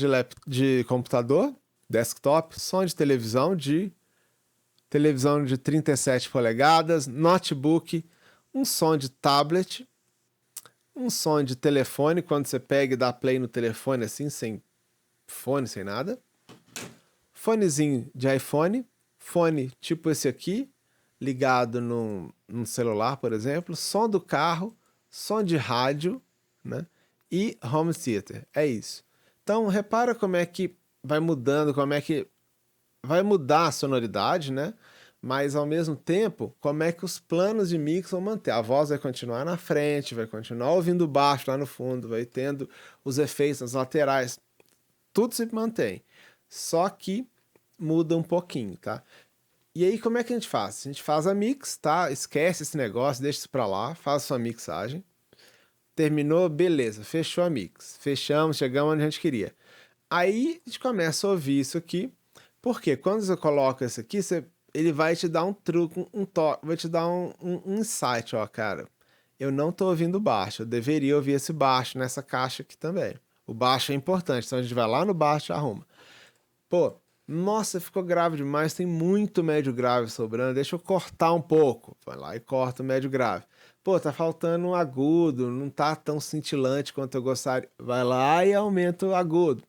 de computador, desktop, som de televisão de 37 polegadas, notebook, um som de tablet, um som de telefone, quando você pega e dá play no telefone assim, sem fone, sem nada. Fonezinho de iPhone, fone tipo esse aqui, ligado num celular, por exemplo, som do carro, som de rádio, né? E home theater. É isso. Então, repara como é que vai mudando, como é que vai mudar a sonoridade, né? Mas, ao mesmo tempo, como é que os planos de mix vão manter. A voz vai continuar na frente, vai continuar ouvindo baixo lá no fundo, vai tendo os efeitos nas laterais. Tudo se mantém. Só que muda um pouquinho, tá? E aí, como é que a gente faz? A gente faz a mix, tá? Esquece esse negócio, deixa isso pra lá, faz a sua mixagem. Terminou, beleza, fechou a mix. Fechamos, chegamos onde a gente queria. Aí, a gente começa a ouvir isso aqui, porque quando você coloca isso aqui, ele vai te dar um truque, vai te dar um insight, ó, cara. Eu não tô ouvindo baixo, eu deveria ouvir esse baixo nessa caixa aqui também. O baixo é importante, então a gente vai lá no baixo e arruma. Pô, nossa, ficou grave demais, tem muito médio grave sobrando, deixa eu cortar um pouco. Vai lá e corta o médio grave. Pô, tá faltando um agudo, não tá tão cintilante quanto eu gostaria. Vai lá e aumenta o agudo.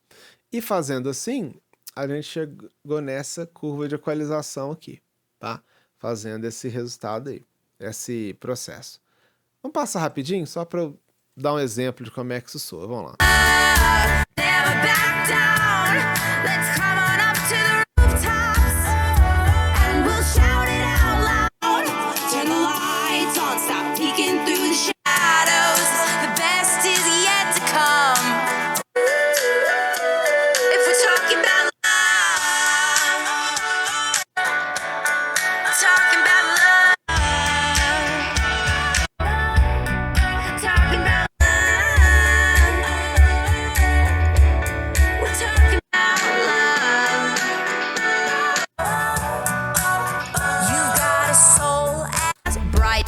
E fazendo assim, a gente chegou nessa curva de equalização aqui, tá? Fazendo esse resultado aí, esse processo. Vamos passar rapidinho, só para eu dar um exemplo de como é que isso soa. Vamos lá. Never back down. Let's come on up to the rooftops and we'll shout it out loud. Turn the lights on, stop peeking through the shadows. The best is yet to come. If we're talking about love, talking about love, talking about love, we're talking about love. You've got a soul as bright.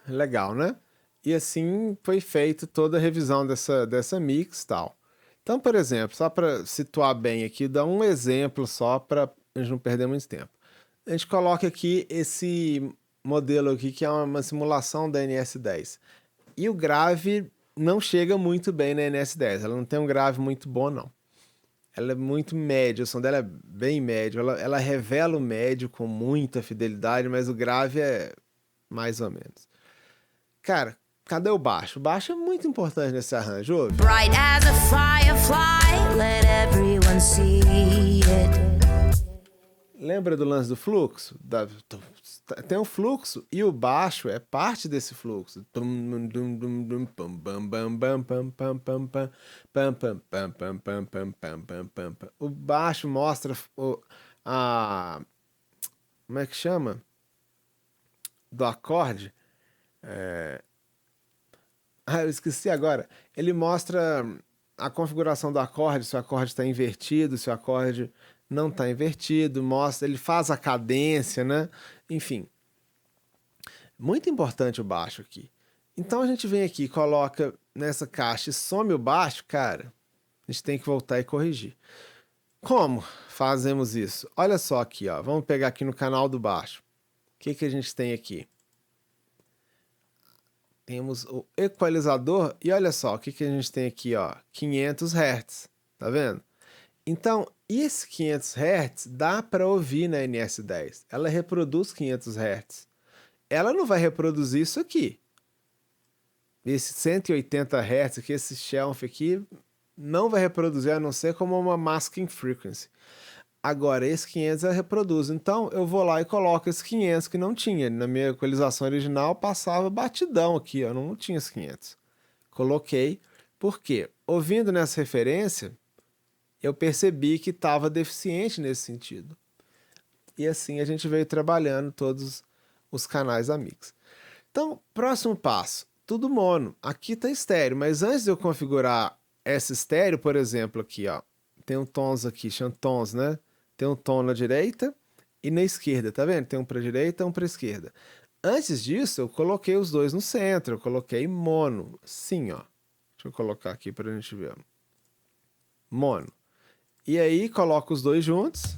Legal, né? E assim foi feita toda a revisão dessa mix e tal. Então, por exemplo, só para situar bem aqui, dar um exemplo só para a gente não perder muito tempo. A gente coloca aqui esse modelo aqui que é uma simulação da NS10. E o grave não chega muito bem na NS10. Ela não tem um grave muito bom, não. Ela é muito média, o som dela é bem médio. Ela revela o médio com muita fidelidade, mas o grave é mais ou menos. Cara, cadê o baixo? O baixo é muito importante nesse arranjo, ouve? Bright as a firefly, let everyone see it. Lembra do lance do fluxo? Tem um fluxo e o baixo é parte desse fluxo. O baixo mostra a. Como é que chama? Do acorde. Eu esqueci agora. Ele mostra a configuração do acorde, se o acorde está invertido, se o acorde não está invertido, mostra, ele faz a cadência, né? Enfim, muito importante o baixo aqui. Então a gente vem aqui, coloca nessa caixa e some o baixo, cara, a gente tem que voltar e corrigir. Como fazemos isso? Olha só aqui, ó, vamos pegar aqui no canal do baixo. O que a gente tem aqui? Temos o equalizador e olha só o que a gente tem aqui, ó, 500 Hz, tá vendo? Então, esse 500 Hz dá para ouvir na NS10. Ela reproduz 500 Hz. Ela não vai reproduzir isso aqui. Esse 180 Hz aqui, esse shelf aqui, não vai reproduzir a não ser como uma masking frequency. Agora, esse 500 ela reproduz. Então, eu vou lá e coloco esse 500 que não tinha. Na minha equalização original, passava batidão aqui, ó, não tinha esse 500. Coloquei. Por quê? Ouvindo nessa referência, eu percebi que estava deficiente nesse sentido. E assim a gente veio trabalhando todos os canais da mix. Então, próximo passo, tudo mono. Aqui está estéreo, mas antes de eu configurar essa estéreo, por exemplo, aqui, ó, tem um tons aqui, chama tons, né? Tem um tom na direita e na esquerda, tá vendo? Tem um para a direita e um para a esquerda. Antes disso, eu coloquei os dois no centro, eu coloquei mono, sim, ó. Deixa eu colocar aqui para a gente ver. Mono. E aí, coloco os dois juntos.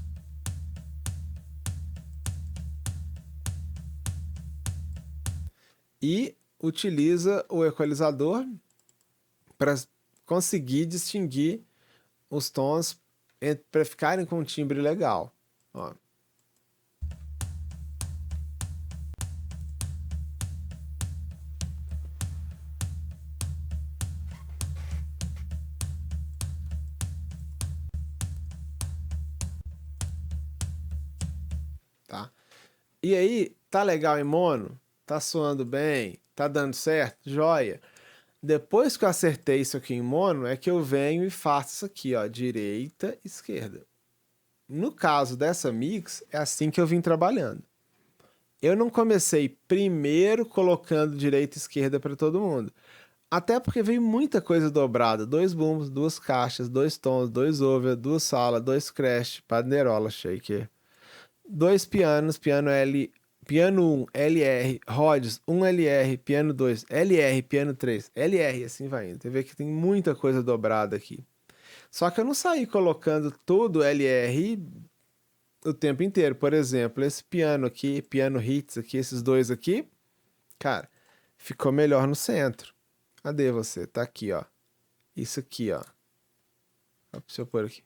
E utiliza o equalizador para conseguir distinguir os tons para ficarem com um timbre legal. Ó. Tá? E aí, tá legal em mono? Tá soando bem? Tá dando certo? Joia! Depois que eu acertei isso aqui em mono, é que eu venho e faço isso aqui, ó, direita, esquerda. No caso dessa mix, é assim que eu vim trabalhando. Eu não comecei primeiro colocando direita e esquerda para todo mundo. Até porque veio muita coisa dobrada. 2 booms, 2 caixas, 2 tons, 2 over, 2 sala, 2 crash, panderola, shaker. 2 pianos, piano L, piano 1, LR, Rhodes, 1 LR, piano 2, LR, piano 3, LR, assim vai indo. Você vê que tem muita coisa dobrada aqui. Só que eu não saí colocando todo LR o tempo inteiro. Por exemplo, esse piano aqui, piano hits aqui, esses dois aqui, cara, ficou melhor no centro. Cadê você? Tá aqui, ó. Isso aqui, ó. Deixa eu pôr aqui.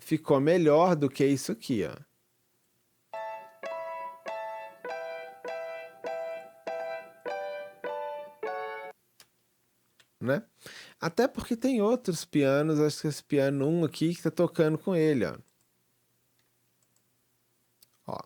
Ficou melhor do que isso aqui, ó. Né? Até porque tem outros pianos, acho que esse piano 1 aqui que tá tocando com ele, ó. Ó.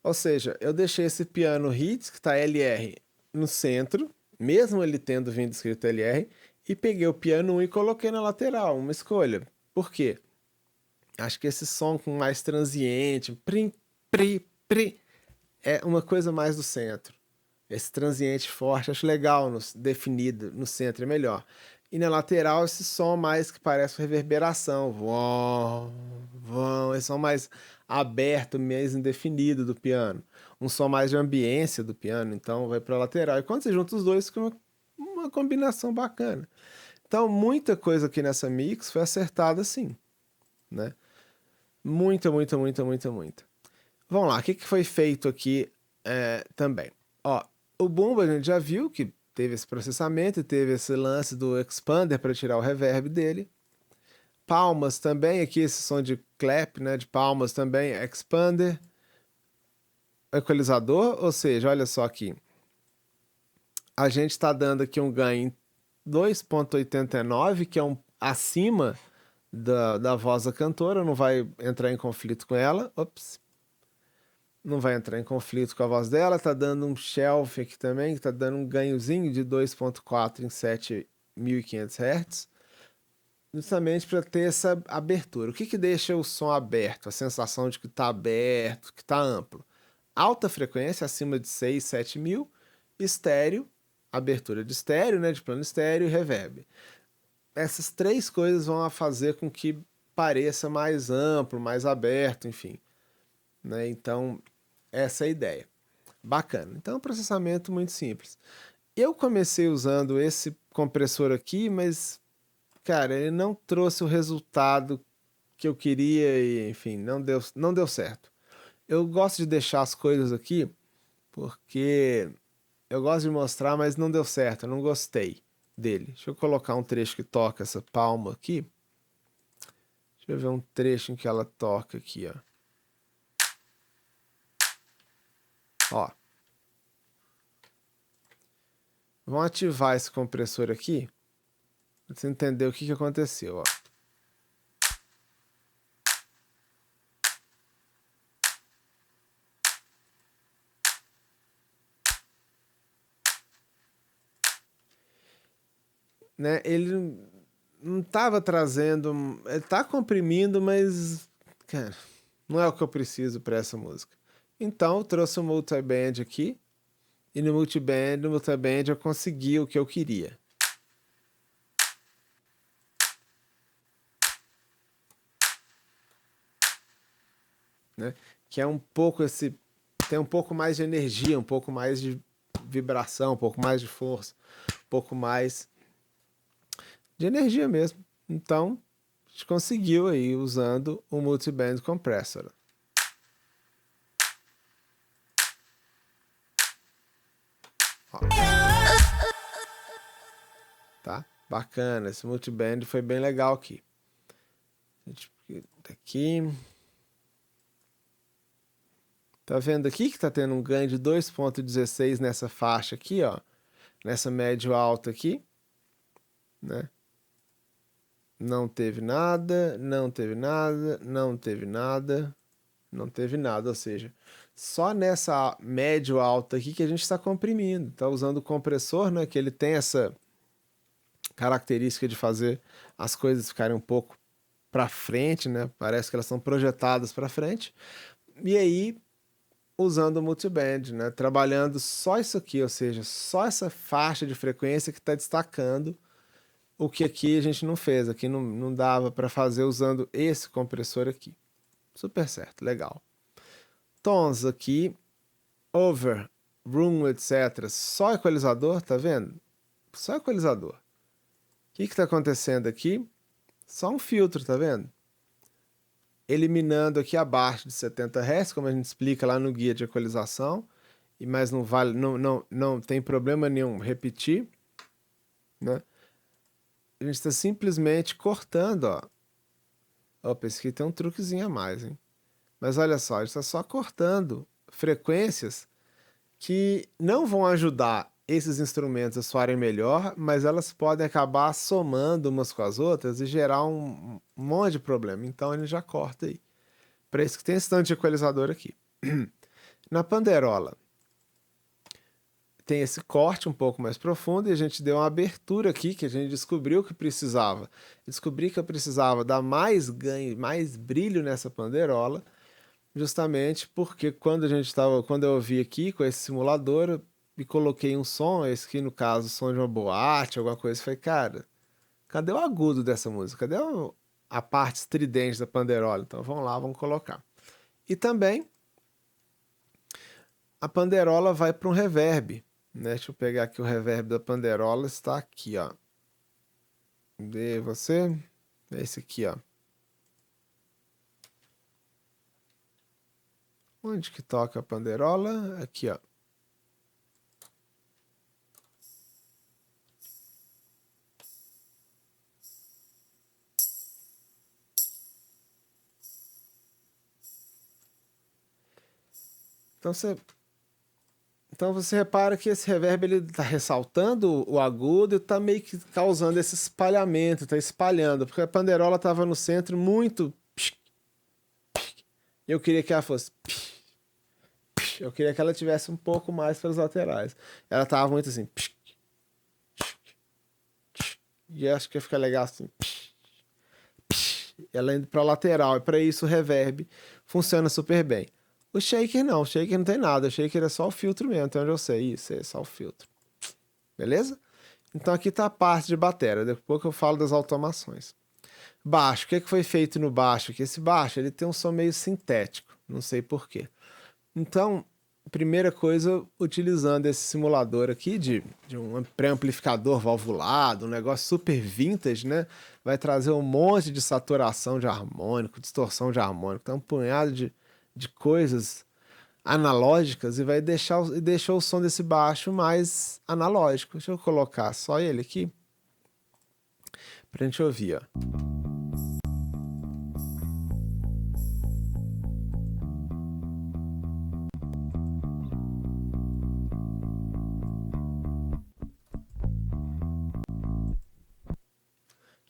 Ou seja, eu deixei esse piano hits, que tá LR, no centro, mesmo ele tendo vindo escrito LR, e peguei o piano 1 e coloquei na lateral, uma escolha. Por quê? Acho que esse som com mais transiente, prim, pri, pri, é uma coisa mais do centro. Esse transiente forte, acho legal, definido, no centro é melhor. E na lateral, esse som mais que parece reverberação. Vão, vão, esse som mais aberto, mais indefinido do piano. Um som mais de ambiência do piano, então vai para a lateral. E quando você junta os dois, fica uma combinação bacana. Então, muita coisa aqui nessa mix foi acertada sim, né? Muita, muita, muita, muita, muita. Vamos lá, o que foi feito aqui também? Ó, o bumbo a gente já viu que teve esse processamento e teve esse lance do expander para tirar o reverb dele. Palmas também, aqui esse som de clap, né, de palmas também, expander. Equalizador, ou seja, olha só aqui. A gente está dando aqui um ganho em 2,89, que é acima da voz da cantora, não vai entrar em conflito com ela. Ops. Não vai entrar em conflito com a voz dela. Tá dando um shelf aqui também, que tá dando um ganhozinho de 2,4 em 7.500 Hz. Justamente para ter essa abertura. O que deixa o som aberto? A sensação de que está aberto, que está amplo. Alta frequência, acima de 6, 7 mil. Estéreo, abertura de estéreo, né, de plano estéreo e reverb. Essas três coisas vão fazer com que pareça mais amplo, mais aberto, enfim. Né? Então, essa é a ideia. Bacana. Então, processamento muito simples. Eu comecei usando esse compressor aqui, mas, cara, ele não trouxe o resultado que eu queria e, enfim, não deu certo. Eu gosto de deixar as coisas aqui porque eu gosto de mostrar, mas não deu certo, eu não gostei dele. Deixa eu colocar um trecho que toca essa palma aqui. Deixa eu ver um trecho em que ela toca aqui, ó. Ó. Vamos ativar esse compressor aqui para você entender o que aconteceu, ó. Né? Ele não estava trazendo, ele tá comprimindo, mas, cara, não é o que eu preciso para essa música. Então, eu trouxe o multiband aqui, e no multiband eu consegui o que eu queria. Né? Que é um pouco tem um pouco mais de energia, um pouco mais de vibração, um pouco mais de força, um pouco mais de energia mesmo. Então, a gente conseguiu aí usando o multiband compressor. Ó. Tá? Bacana, esse multiband foi bem legal aqui. Aqui. Tá vendo aqui que tá tendo um ganho de 2,16 nessa faixa aqui, ó. Nessa médio alta aqui, né? Não teve nada, não teve nada, não teve nada, não teve nada, ou seja, só nessa médio alta aqui que a gente está comprimindo. Tá usando o compressor, né? Que ele tem essa característica de fazer as coisas ficarem um pouco para frente, né? Parece que elas são projetadas para frente. E aí, usando o multiband, né? Trabalhando só isso aqui, ou seja, só essa faixa de frequência que está destacando o que aqui a gente não fez. Aqui não dava para fazer usando esse compressor aqui. Super certo, legal. Tons aqui, over, room, etc. Só equalizador, tá vendo? Só equalizador. O que está acontecendo aqui? Só um filtro, tá vendo? Eliminando aqui abaixo de 70 Hz, como a gente explica lá no guia de equalização, mas não vale, não tem problema nenhum repetir, né? A gente está simplesmente cortando, ó. Opa, esse aqui tem um truquezinho a mais, hein? Mas olha só, a gente está só cortando frequências que não vão ajudar esses instrumentos a soarem melhor, mas elas podem acabar somando umas com as outras e gerar um monte de problema. Então ele já corta aí. Para isso que tem esse tanto de equalizador aqui. Na panderola, tem esse corte um pouco mais profundo e a gente deu uma abertura aqui que a gente descobriu que precisava. Descobri que eu precisava dar mais ganho, mais brilho nessa panderola, justamente porque quando eu ouvi aqui com esse simulador, eu e coloquei um som, esse aqui no caso, som de uma boate, alguma coisa, falei, cara, cadê o agudo dessa música? Cadê a parte estridente da panderola? Então vamos lá, vamos colocar. E também a panderola vai para um reverb, né? Deixa eu pegar aqui o reverb da panderola, está aqui, ó. Vê você, esse aqui, ó. Onde que toca a panderola? Aqui, ó. Então você repara que esse reverb ele está ressaltando o agudo e está meio que causando esse espalhamento, está espalhando, porque a panderola estava no centro muito. Eu queria que ela fosse. Eu queria que ela tivesse um pouco mais pelas laterais. Ela estava muito assim. E acho que ia ficar legal assim. Ela indo para lateral, e para isso o reverb funciona super bem. O shaker não, o shaker não tem nada, o shaker é só o filtro mesmo, então onde eu sei, isso é só o filtro. Beleza? Então aqui está a parte de bateria, depois que eu falo das automações. Baixo, o que foi feito no baixo? Que esse baixo ele tem um som meio sintético, não sei porquê. Então, primeira coisa, utilizando esse simulador aqui de um pré-amplificador valvulado, um negócio super vintage, né? Vai trazer um monte de saturação de harmônico, distorção de harmônico, então um punhado de coisas analógicas e vai deixou o som desse baixo mais analógico. Deixa eu colocar só ele aqui pra gente ouvir, ó.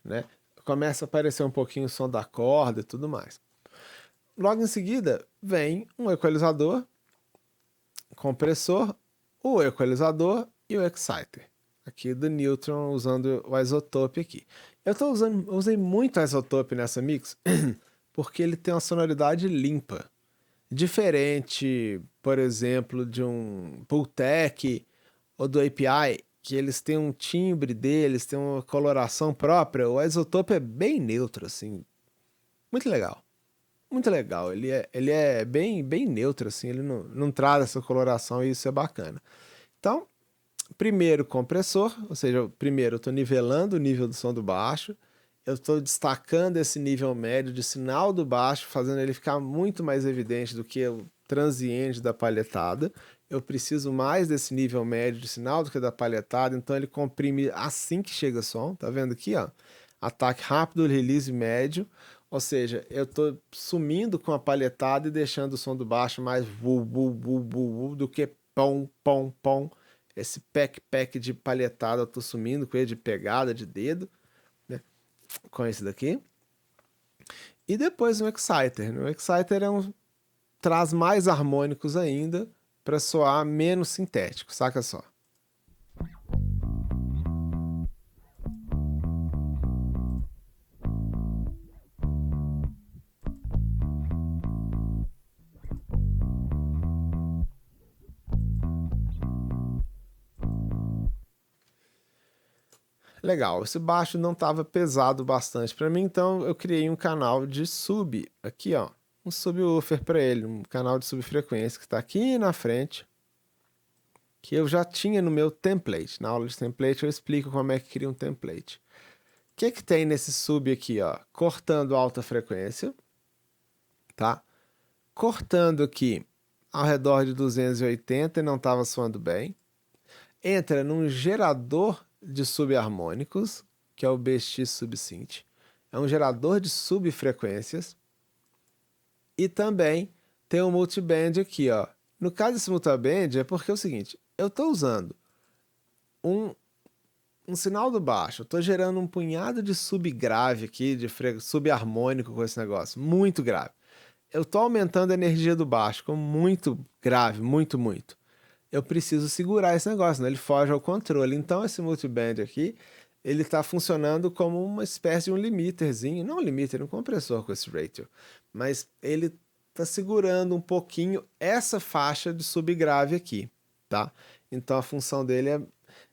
Né? Começa a aparecer um pouquinho o som da corda e tudo mais. Logo em seguida, vem um equalizador, compressor, o equalizador e o exciter. Aqui do Neutron, usando o isotope aqui. Eu usei muito isotope nessa mix, porque ele tem uma sonoridade limpa. Diferente, por exemplo, de um Pultec ou do API, que eles têm um timbre deles, têm uma coloração própria. O isotope é bem neutro, assim. Muito legal. Muito legal, ele é bem neutro, assim, ele não traz essa coloração e isso é bacana. Então, primeiro compressor, ou seja, primeiro eu estou nivelando o nível do som do baixo, eu estou destacando esse nível médio de sinal do baixo, fazendo ele ficar muito mais evidente do que o transiente da palhetada. Eu preciso mais desse nível médio de sinal do que da palhetada, então ele comprime assim que chega o som, tá vendo aqui, ó? Ataque rápido, release médio. Ou seja, eu estou sumindo com a palhetada e deixando o som do baixo mais do que pom, pom, pom. Esse pack de palhetada eu estou sumindo com ele de pegada de dedo, né? Com esse daqui. E depois um exciter. O exciter traz mais harmônicos ainda para soar menos sintético, saca só. Legal, esse baixo não estava pesado bastante para mim, então eu criei um canal de sub, aqui ó, um subwoofer para ele, um canal de subfrequência que está aqui na frente, que eu já tinha no meu template. Na aula de template eu explico como é que cria um template. O que tem nesse sub aqui, ó? Cortando alta frequência, tá? Cortando aqui ao redor de 280 e não estava soando bem. Entra num gerador de subharmônicos, que é o BX Subsynth. É um gerador de subfrequências. E também tem um multiband aqui, ó. No caso desse multiband é porque é o seguinte, eu estou usando um sinal do baixo, eu estou gerando um punhado de subgrave aqui, de subharmônico com esse negócio, muito grave. Eu estou aumentando a energia do baixo com muito grave, muito. Eu preciso segurar esse negócio, né? Ele foge ao controle. Então esse multiband aqui, ele está funcionando como uma espécie de um limiterzinho, não um limiter, um compressor com esse ratio, mas ele está segurando um pouquinho essa faixa de subgrave aqui, tá? Então a função dele é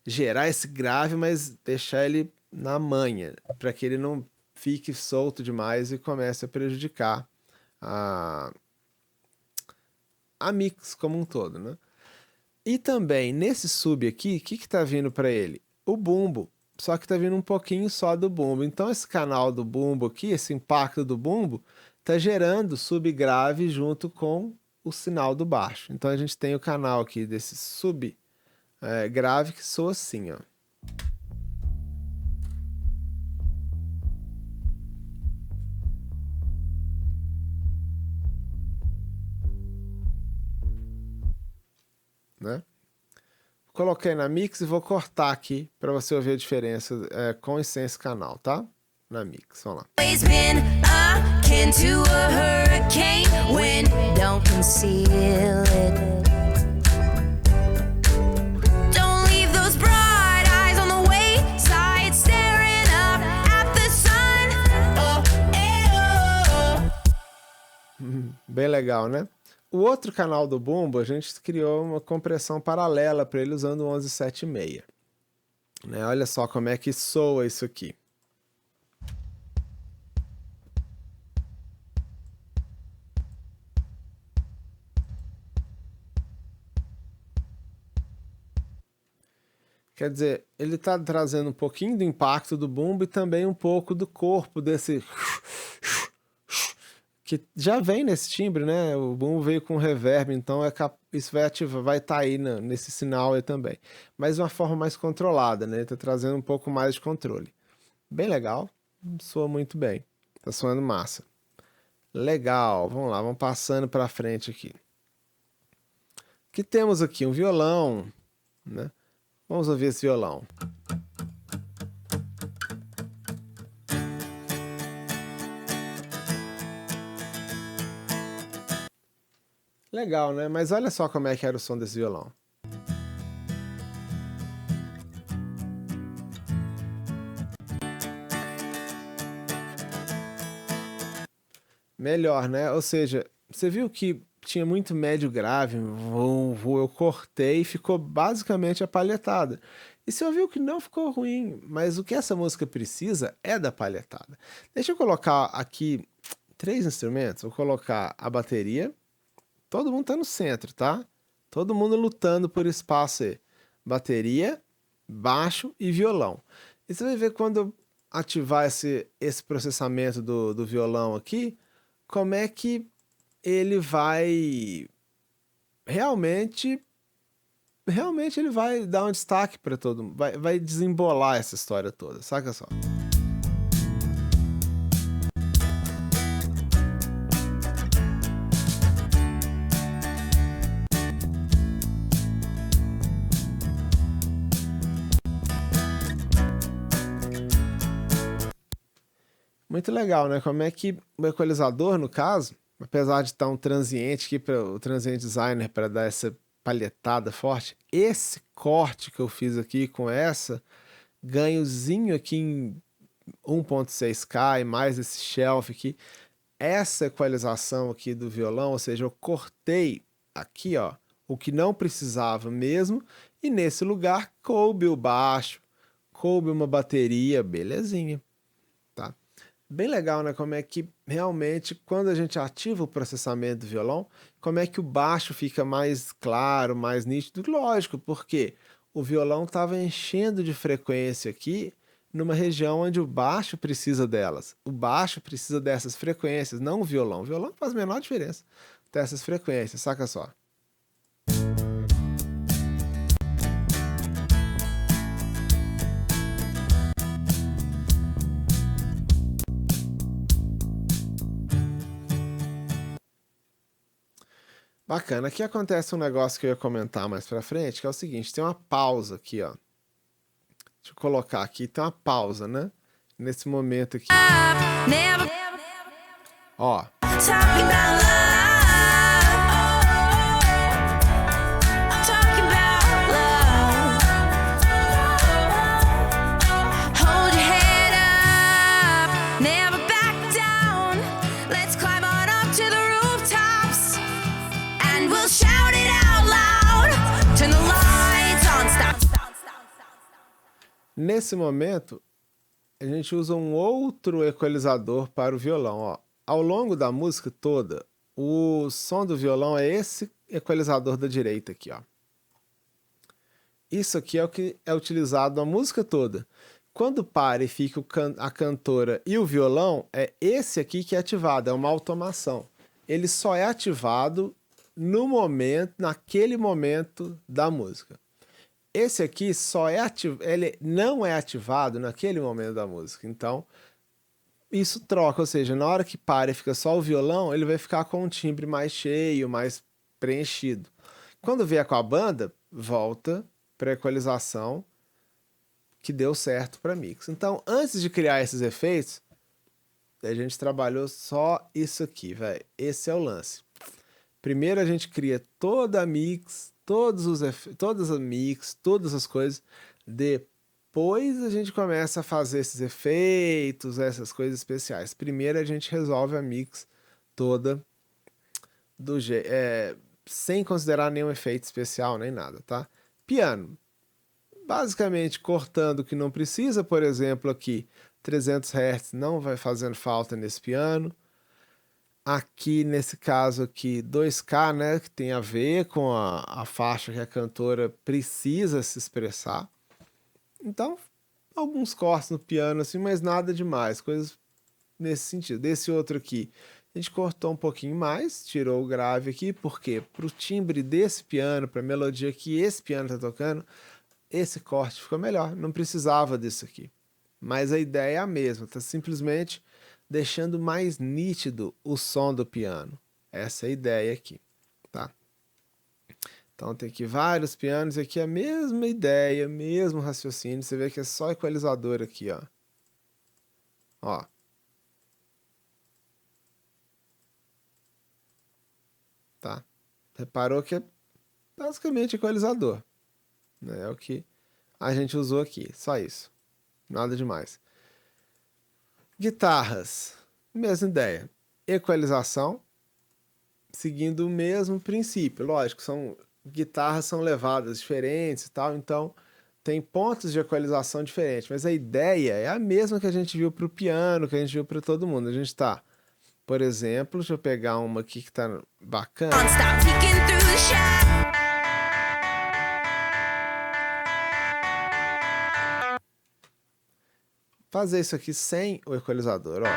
gerar esse grave, mas deixar ele na manha, para que ele não fique solto demais e comece a prejudicar a mix como um todo, né? E também nesse sub aqui, o que tá vindo para ele? O bumbo, só que tá vindo um pouquinho só do bumbo. Então esse canal do bumbo aqui, esse impacto do bumbo, tá gerando subgrave junto com o sinal do baixo. Então a gente tem o canal aqui desse sub grave que soa assim, ó. Né? Coloquei na mix e vou cortar aqui para você ouvir a diferença com e sem esse canal, tá? Na mix, vamos lá. Always been akin to a hurricane. Wind don't conceal it. Don't leave those bright eyes on the wayside, staring up at the sun. Bem legal, né? O outro canal do bumbo, a gente criou uma compressão paralela para ele usando o 1176. Né? Olha só como é que soa isso aqui. Quer dizer, ele está trazendo um pouquinho do impacto do bumbo e também um pouco do corpo desse... que já vem nesse timbre, né? O bumbo veio com reverb, então isso vai ativar, vai estar aí nesse sinal aí também. Mas de uma forma mais controlada, né? Tá trazendo um pouco mais de controle. Bem legal, soa muito bem. Tá soando massa. Legal, vamos lá, vamos passando para frente aqui. O que temos aqui? Um violão, né? Vamos ouvir esse violão. Legal, né? Mas olha só como é que era o som desse violão. Melhor, né? Ou seja, você viu que tinha muito médio grave, eu cortei e ficou basicamente a palhetada. E você ouviu que não ficou ruim, mas o que essa música precisa é da palhetada. Deixa eu colocar aqui 3 instrumentos. Vou colocar a bateria. Todo mundo tá no centro, tá? Todo mundo lutando por espaço aí. Bateria, baixo e violão. E você vai ver quando ativar esse processamento do violão aqui, como é que ele vai realmente ele vai dar um destaque para todo mundo, vai desembolar essa história toda, saca só. Muito legal, né? Como é que o equalizador, no caso, apesar de estar um transiente aqui, para o Transient Designer, para dar essa palhetada forte, esse corte que eu fiz aqui com essa ganhozinho aqui em 1.6K e mais esse shelf aqui, essa equalização aqui do violão, ou seja, eu cortei aqui, ó, o que não precisava mesmo, e nesse lugar coube o baixo, coube uma bateria, belezinha. Bem legal, né? Como é que realmente, quando a gente ativa o processamento do violão, como é que o baixo fica mais claro, mais nítido? Lógico, porque o violão estava enchendo de frequência aqui numa região onde o baixo precisa delas. O baixo precisa dessas frequências, não o violão. O violão faz a menor diferença dessas frequências, saca só. Bacana, aqui acontece um negócio que eu ia comentar mais pra frente, que é o seguinte, tem uma pausa aqui, ó. Deixa eu colocar aqui, tem uma pausa, né? Nesse momento aqui. Never Ó. talking about love. Talking about love. Hold your head up. Never back down. Let's climb on up to the rooftops. And we'll shout it out loud. Turn the lights Nesse momento, a gente usa um outro equalizador para o violão. Ó. Ao longo da música toda, o som do violão é esse equalizador da direita aqui. Ó. Isso aqui é o que é utilizado na música toda. Quando para e fica a cantora e o violão, é esse aqui que é ativado, é uma automação. Ele só é ativado no momento, naquele momento da música. Esse aqui ele não é ativado naquele momento da música. Então, isso troca, ou seja, na hora que para e fica só o violão, ele vai ficar com um timbre mais cheio, mais preenchido. Quando vier com a banda, volta para a equalização que deu certo para mix. Então, antes de criar esses efeitos, a gente trabalhou só isso aqui, velho. Esse é o lance. Primeiro a gente cria toda a mix, todas as mix, todas as coisas. Depois a gente começa a fazer esses efeitos, essas coisas especiais. Primeiro a gente resolve a mix toda sem considerar nenhum efeito especial nem nada, tá? Piano. Basicamente cortando o que não precisa, por exemplo, aqui 300 Hz não vai fazendo falta nesse piano. Aqui, nesse caso aqui, 2K, né, que tem a ver com a faixa que a cantora precisa se expressar. Então, alguns cortes no piano, assim, mas nada demais, coisas nesse sentido. Desse outro aqui, a gente cortou um pouquinho mais, tirou o grave aqui, porque para o timbre desse piano, para a melodia que esse piano está tocando, esse corte ficou melhor, não precisava disso aqui. Mas a ideia é a mesma, tá simplesmente deixando mais nítido o som do piano. Essa é a ideia aqui, tá? Então tem aqui vários pianos, aqui é a mesma ideia, mesmo raciocínio. Você vê que é só equalizador aqui, ó. Ó. Tá? Reparou que é basicamente equalizador. Né? É o que a gente usou aqui, só isso. Nada demais. Guitarras, mesma ideia. Equalização, seguindo o mesmo princípio. Lógico, guitarras são levadas diferentes e tal, então tem pontos de equalização diferentes, mas a ideia é a mesma que a gente viu para o piano, que a gente viu para todo mundo. A gente tá, por exemplo, deixa eu pegar uma aqui que tá bacana. Fazer isso aqui sem o equalizador, ó.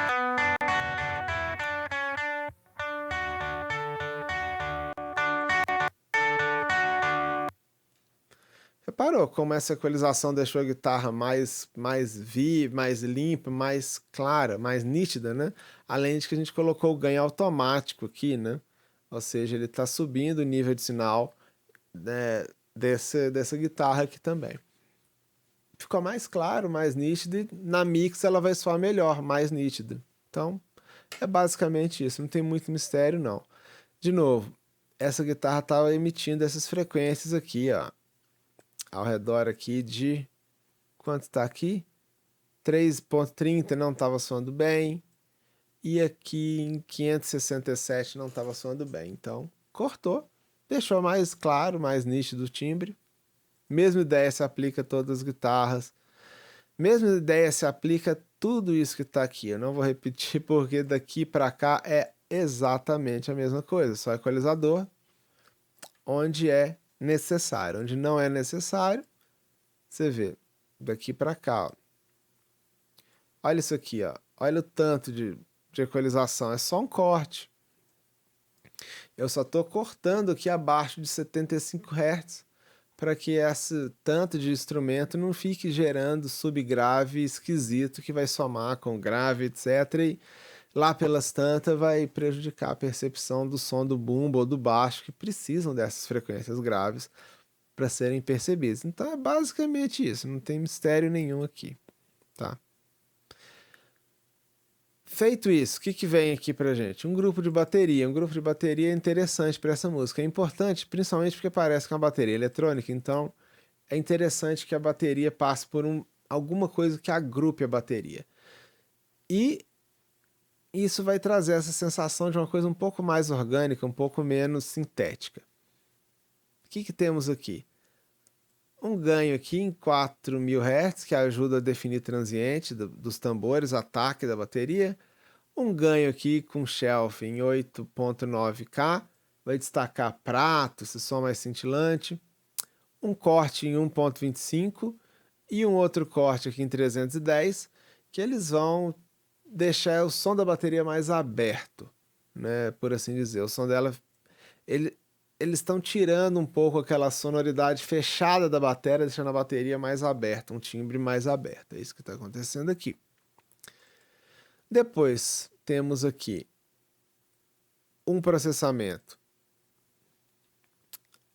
Reparou como essa equalização deixou a guitarra mais viva, mais limpa, mais clara, mais nítida, né? Além de que a gente colocou o ganho automático aqui, né? Ou seja, ele está subindo o nível de sinal, né, dessa guitarra aqui também. Ficou mais claro, mais nítido, e na mix ela vai soar melhor, mais nítida. Então, é basicamente isso, não tem muito mistério não. De novo, essa guitarra estava emitindo essas frequências aqui, ó, ao redor aqui de... Quanto está aqui? 3.30 não estava soando bem, e aqui em 567 não estava soando bem. Então, cortou, deixou mais claro, mais nítido o timbre. Mesma ideia se aplica a todas as guitarras. Mesma ideia se aplica a tudo isso que está aqui. Eu não vou repetir porque daqui para cá é exatamente a mesma coisa. Só equalizador onde é necessário. Onde não é necessário, você vê. Daqui para cá. Ó. Olha isso aqui. Ó. Olha o tanto de equalização. É só um corte. Eu só estou cortando aqui abaixo de 75 Hz. Para que esse tanto de instrumento não fique gerando subgrave esquisito que vai somar com grave, etc. E lá pelas tantas vai prejudicar a percepção do som do bumbo ou do baixo, que precisam dessas frequências graves para serem percebidas. Então é basicamente isso, não tem mistério nenhum aqui, tá? Feito isso, o que vem aqui pra gente? Um grupo de bateria. Um grupo de bateria é interessante para essa música. É importante, principalmente porque parece que é uma bateria eletrônica, então é interessante que a bateria passe por alguma coisa que agrupe a bateria. E isso vai trazer essa sensação de uma coisa um pouco mais orgânica, um pouco menos sintética. O que temos aqui? Um ganho aqui em 4.000 Hz, que ajuda a definir transiente dos tambores, ataque da bateria. Um ganho aqui com shelf em 8.9K, vai destacar prato, esse som mais cintilante. Um corte em 1.25 e um outro corte aqui em 310, que eles vão deixar o som da bateria mais aberto, né, por assim dizer. O som dela, eles estão tirando um pouco aquela sonoridade fechada da bateria, deixando a bateria mais aberta, um timbre mais aberto. É isso que está acontecendo aqui. Depois temos aqui um processamento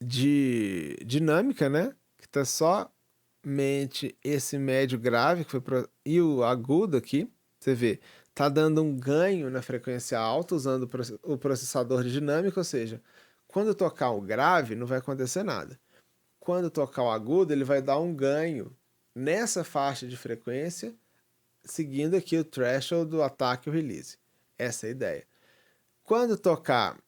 de dinâmica, né? Que está somente esse médio grave que foi e o agudo aqui. Você vê, tá dando um ganho na frequência alta usando o processador de dinâmica, ou seja, quando tocar o grave não vai acontecer nada. Quando tocar o agudo, ele vai dar um ganho nessa faixa de frequência, seguindo aqui o threshold do ataque e o release. Essa é a ideia. Quando tocar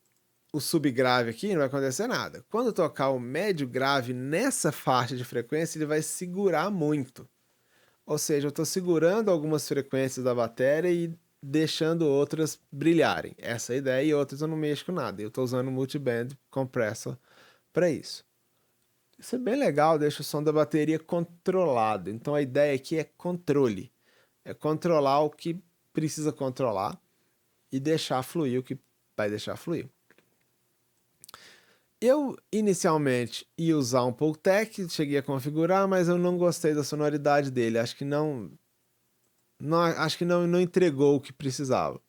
o subgrave aqui, não vai acontecer nada. Quando tocar o médio grave nessa faixa de frequência, ele vai segurar muito. Ou seja, eu estou segurando algumas frequências da bateria e deixando outras brilharem. Essa é a ideia, e outras eu não mexo com nada. Eu estou usando o multiband compressor para isso. Isso é bem legal, deixa o som da bateria controlado. Então a ideia aqui é controle. É controlar o que precisa controlar e deixar fluir o que vai deixar fluir. Eu inicialmente ia usar um Pultec, cheguei a configurar, mas eu não gostei da sonoridade dele. Acho que não entregou o que precisava.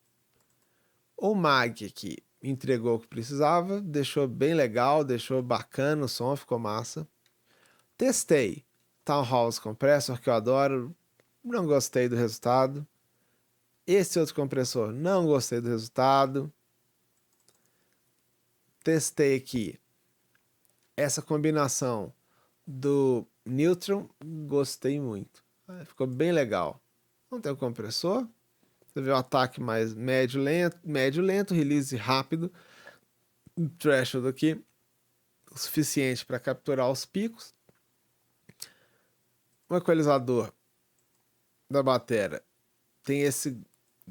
O Mag aqui entregou o que precisava, deixou bem legal, deixou bacana o som, ficou massa. Testei Townhouse Compressor, que eu adoro, não gostei do resultado. Esse outro compressor, não gostei do resultado. Testei aqui essa combinação do Neutron, gostei muito. Ficou bem legal. Não tem o compressor. Você vê o ataque mais médio lento, release rápido. Threshold aqui, o suficiente para capturar os picos. O equalizador da bateria tem esse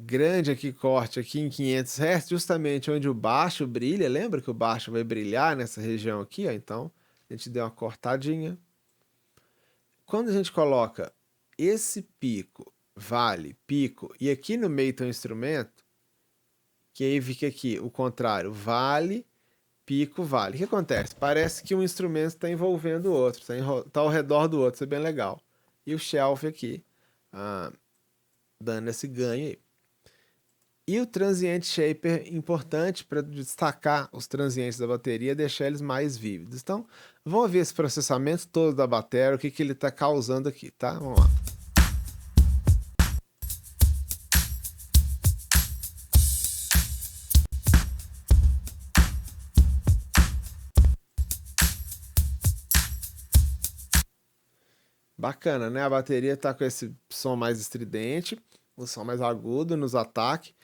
grande aqui corte aqui em 500 Hz, justamente onde o baixo brilha. Lembra que o baixo vai brilhar nessa região aqui, ó? Então a gente deu uma cortadinha. Quando a gente coloca esse pico, vale, pico, e aqui no meio tem um instrumento, que aí fica aqui o contrário, vale, pico, vale. O que acontece? Parece que um instrumento está envolvendo o outro, está ao redor do outro, isso é bem legal. E o shelf aqui, dando esse ganho aí. E o transiente shaper, importante para destacar os transientes da bateria, deixar eles mais vívidos. Então, vamos ver esse processamento todo da bateria, o que ele está causando aqui, tá? Vamos lá. Bacana, né? A bateria tá com esse som mais estridente, o som mais agudo nos ataques,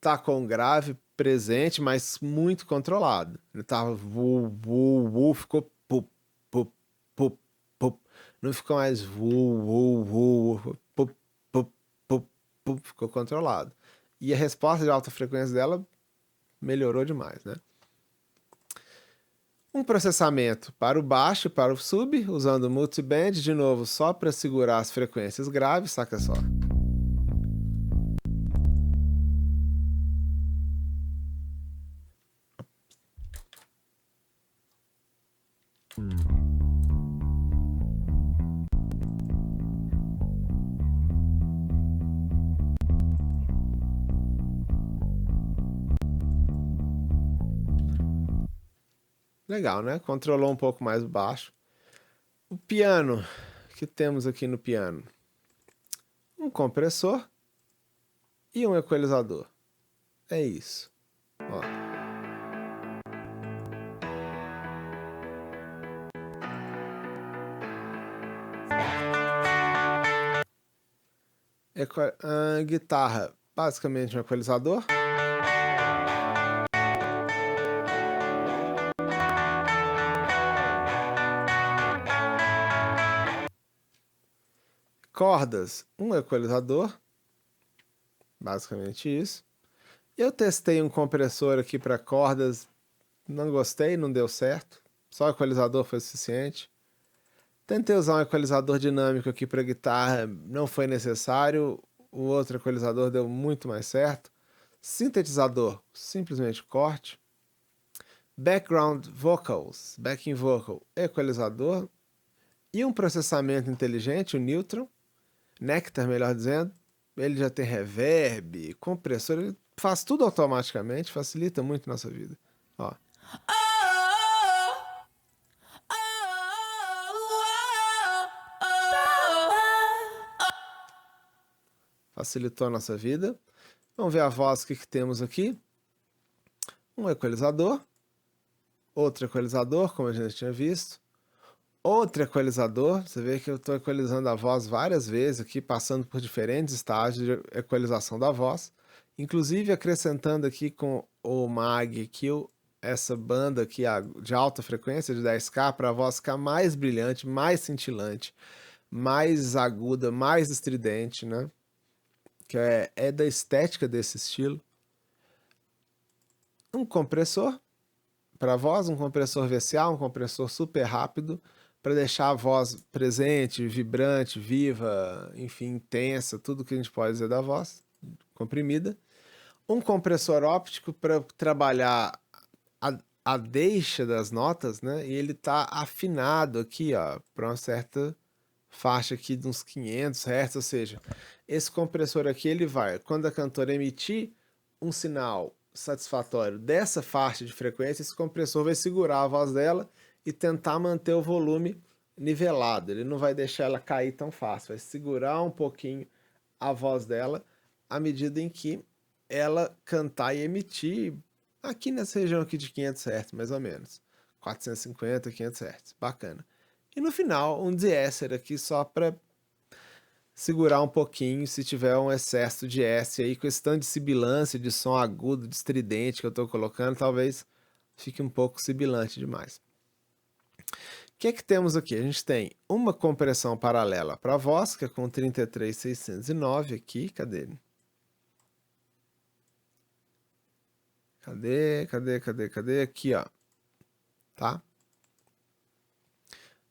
tá com grave presente, mas muito controlado. Ele tava ficou pup, pup, pup, pup. Não ficou mais pup, pup, pup, pup, ficou controlado. E a resposta de alta frequência dela melhorou demais, né? Um processamento para o baixo e para o sub, usando o multiband, de novo, só para segurar as frequências graves, saca só. Legal, né? Controlou um pouco mais o baixo. O piano, o que temos aqui no piano? Um compressor e um equalizador. É isso. Ó. Guitarra, basicamente um equalizador. Cordas, um equalizador. Basicamente isso. Eu testei um compressor aqui para cordas, não gostei, não deu certo. Só o equalizador foi suficiente. Tentei usar um equalizador dinâmico aqui para guitarra, não foi necessário. O outro equalizador deu muito mais certo. Sintetizador, simplesmente corte. Background vocals, backing vocal, equalizador. E um processamento inteligente, o Neutron, Nectar, melhor dizendo. Ele já tem reverb, compressor, ele faz tudo automaticamente, facilita muito nossa vida. Ó. Facilitou a nossa vida. Vamos ver a voz, o que temos aqui. Um equalizador. Outro equalizador, como a gente tinha visto. Outro equalizador. Você vê que eu estou equalizando a voz várias vezes aqui, passando por diferentes estágios de equalização da voz. Inclusive acrescentando aqui com o Mag Kill, essa banda aqui de alta frequência, de 10K, para a voz ficar mais brilhante, mais cintilante, mais aguda, mais estridente, né? Que é da estética desse estilo. Um compressor para voz, um compressor VCA, um compressor super rápido, para deixar a voz presente, vibrante, viva, enfim, intensa, tudo que a gente pode dizer da voz, comprimida. Um compressor óptico para trabalhar a deixa das notas, né? E ele tá afinado aqui, ó, para uma certa faixa aqui de uns 500 Hz, ou seja, esse compressor aqui ele vai, quando a cantora emitir um sinal satisfatório dessa faixa de frequência, esse compressor vai segurar a voz dela e tentar manter o volume nivelado, ele não vai deixar ela cair tão fácil, vai segurar um pouquinho a voz dela à medida em que ela cantar e emitir aqui nessa região aqui de 500 Hz, mais ou menos, 450, 500 Hz, bacana. E no final, um deesser aqui só para segurar um pouquinho se tiver um excesso de S aí, questão de sibilância, de som agudo, de estridente que eu estou colocando, talvez fique um pouco sibilante demais. O que é que temos aqui? A gente tem uma compressão paralela para a voz, que é com 33.609 aqui, cadê ele? Cadê? Aqui, ó. Tá?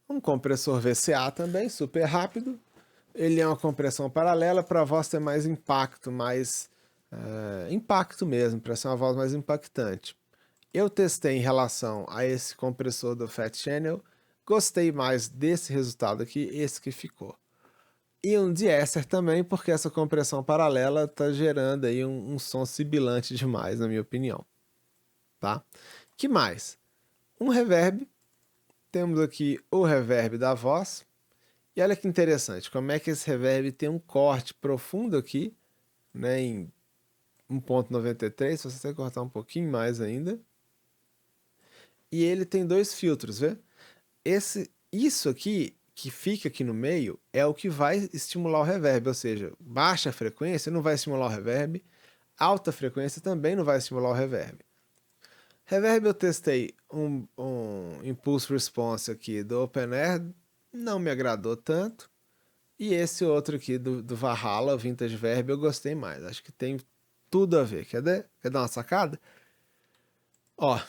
Um compressor VCA também, super rápido. Ele é uma compressão paralela para a voz ter mais impacto, impacto mesmo, para ser uma voz mais impactante. Eu testei em relação a esse compressor do Fat Channel, gostei mais desse resultado aqui, esse que ficou. E um deesser também, porque essa compressão paralela está gerando aí um som sibilante demais, na minha opinião. Tá? Que mais? Um reverb. Temos aqui o reverb da voz. E olha que interessante, como é que esse reverb tem um corte profundo aqui, né, em 1.93, se você cortar um pouquinho mais ainda. E ele tem dois filtros, vê? Isso aqui, que fica aqui no meio, é o que vai estimular o reverb, ou seja, baixa frequência não vai estimular o reverb, alta frequência também não vai estimular o reverb. Reverb eu testei um Impulse Response aqui do Open Air, não me agradou tanto. E esse outro aqui do Valhalla, Vintage Verb, eu gostei mais. Acho que tem tudo a ver. Quer dar uma sacada? Ó.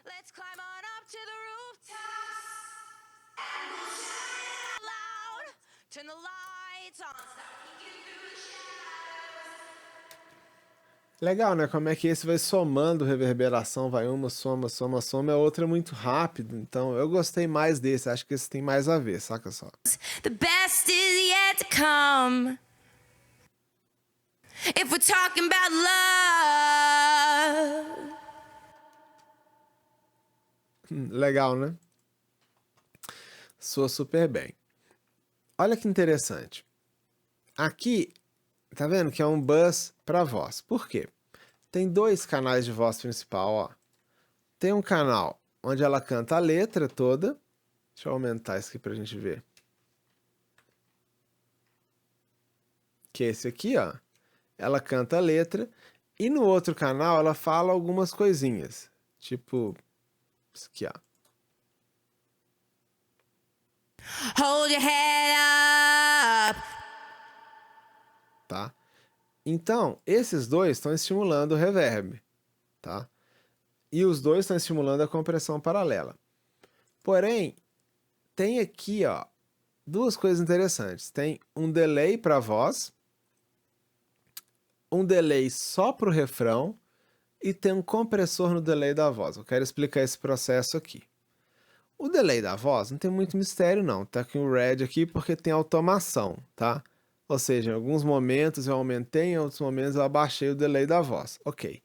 Let's climb on up to the rooftops and we'll shout it out loud. Turn the lights on. Stop peeking through the shadows. Legal, né? Como é que esse vai somando reverberação, vai uma, soma, a outra é muito rápido. Então, eu gostei mais desse. Acho que esse tem mais a ver, saca só. The best is yet to come. If we're talking about love. Legal, né? Soa super bem. Olha que interessante. Aqui, tá vendo que é um bus para voz. Por quê? Tem dois canais de voz principal, ó. Tem um canal onde ela canta a letra toda. Deixa eu aumentar isso aqui pra gente ver. Que é esse aqui, ó. Ela canta a letra. E no outro canal ela fala algumas coisinhas. Tipo, Isso aqui, ó. Hold your head up. Tá? Então, esses dois estão estimulando o reverb, tá? E os dois estão estimulando a compressão paralela. Porém, tem aqui, ó, duas coisas interessantes. Tem um delay para a voz, um delay só para o refrão e tem um compressor no delay da voz. Eu quero explicar esse processo aqui. O delay da voz não tem muito mistério não, tá aqui o red aqui porque tem automação, tá? Ou seja, em alguns momentos eu aumentei, em outros momentos eu abaixei o delay da voz. Ok.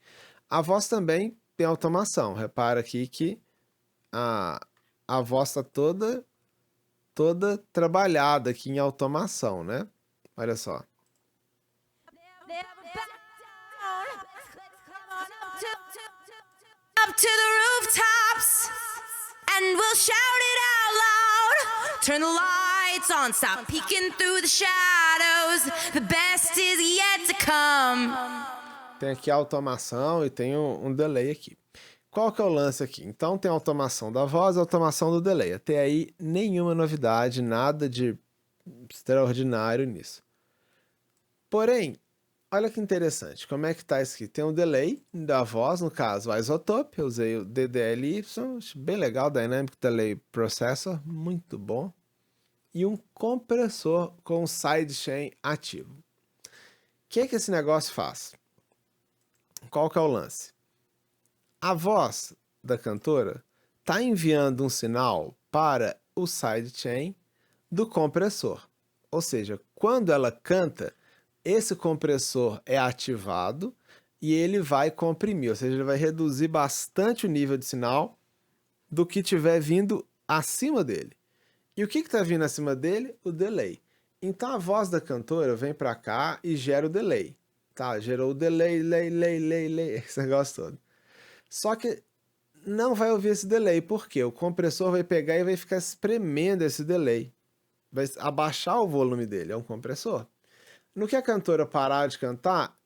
A voz também tem automação. Repara aqui que a voz está toda trabalhada aqui em automação, né? Olha só. Up to the rooftops, and we'll shout it out loud. Turn the lights on, stop peeking through the shadows. The best is yet to come. Tem aqui a automação e tem um delay aqui. Qual que é o lance aqui? Então tem a automação da voz e a automação do delay. Até aí nenhuma novidade, nada de extraordinário nisso. Porém, olha que interessante, como é que tá escrito? Tem um delay da voz, no caso, o isotope, eu usei o DDLY, bem legal, Dynamic Delay Processor, muito bom. E um compressor com sidechain ativo. O que esse negócio faz? Qual que é o lance? A voz da cantora está enviando um sinal para o sidechain do compressor. Ou seja, quando ela canta, esse compressor é ativado e ele vai comprimir, ou seja, ele vai reduzir bastante o nível de sinal do que estiver vindo acima dele. E o que está vindo acima dele? O delay. Então a voz da cantora vem para cá e gera o delay. Tá? Gerou o delay, esse negócio todo. Só que não vai ouvir esse delay, porque o compressor vai pegar e vai ficar espremendo esse delay. Vai abaixar o volume dele, é um compressor. No que a cantora parar de cantar,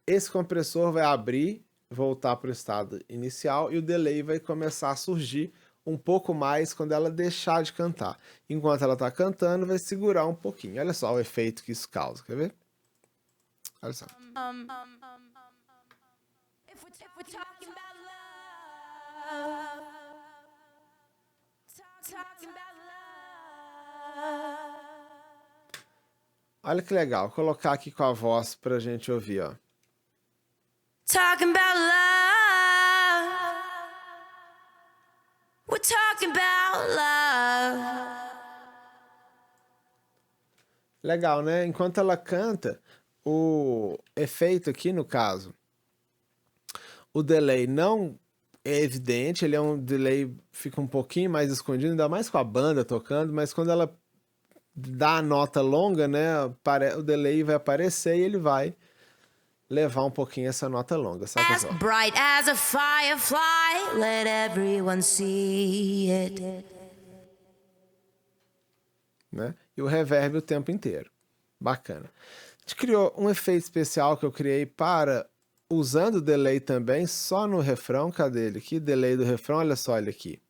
esse compressor vai abrir, voltar para o estado inicial e o delay vai começar a surgir um pouco mais quando ela deixar de cantar. Enquanto ela está cantando, vai segurar um pouquinho. Olha só o efeito que isso causa, quer ver? Olha só. If we're talking about love, talking about love. Olha que legal, vou colocar aqui com a voz pra gente ouvir, ó. Talking about love. We're talking about love. Legal, né? Enquanto ela canta, o efeito aqui, no caso, o delay não é evidente, ele é um delay, fica um pouquinho mais escondido, ainda mais com a banda tocando, mas quando ela dá a nota longa, né, o delay vai aparecer e ele vai levar um pouquinho essa nota longa, saca As só? bright as a firefly, let everyone see it. Né? E o reverb o tempo inteiro. Bacana. A gente criou um efeito especial que eu criei para, usando o delay também, só no refrão. Cadê ele aqui? Delay do refrão, olha só ele aqui.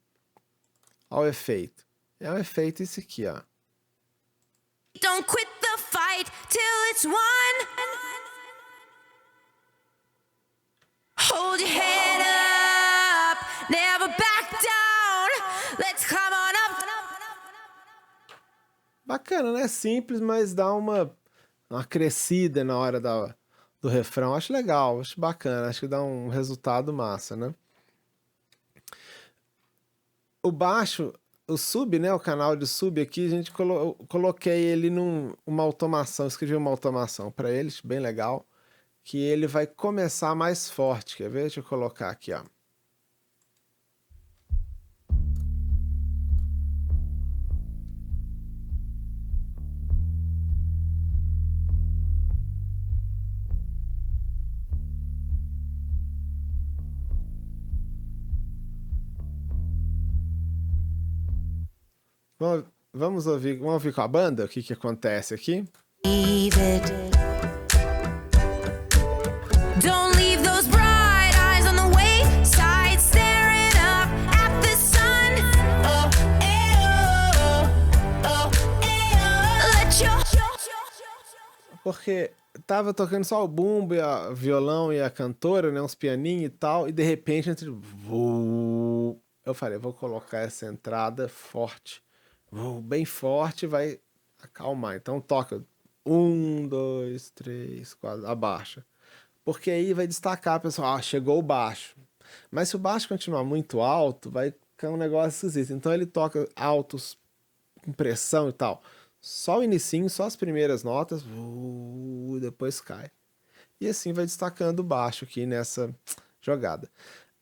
Olha o efeito. É um efeito esse aqui, ó. Don't quit the fight till it's won. Hold your head up, never back down. Let's come on up. Bacana, né? Simples, mas dá uma crescida na hora do refrão. Acho legal, acho bacana. Acho que dá um resultado massa, né? O baixo, o sub, né? O canal de sub aqui, a gente coloquei ele numa automação. Escrevi uma automação para ele, bem legal. Que ele vai começar mais forte. Quer ver? Deixa eu colocar aqui, ó. Vamos ouvir com a banda o que acontece aqui? Leave it. Don't leave those bright eyes on the wayside, staring up at the Porque tava tocando só o bumbo, e a violão e a cantora, né? Uns pianinhos e tal. E de repente, eu falei, vou colocar essa entrada forte. Bem forte, vai acalmar. Então toca 1, 2, 3, 4, abaixa. Porque aí vai destacar, pessoal, chegou o baixo. Mas se o baixo continuar muito alto, vai ficar um negócio esquisito. Então ele toca altos, com pressão e tal. Só o inicinho, só as primeiras notas, depois cai. E assim vai destacando o baixo aqui nessa jogada.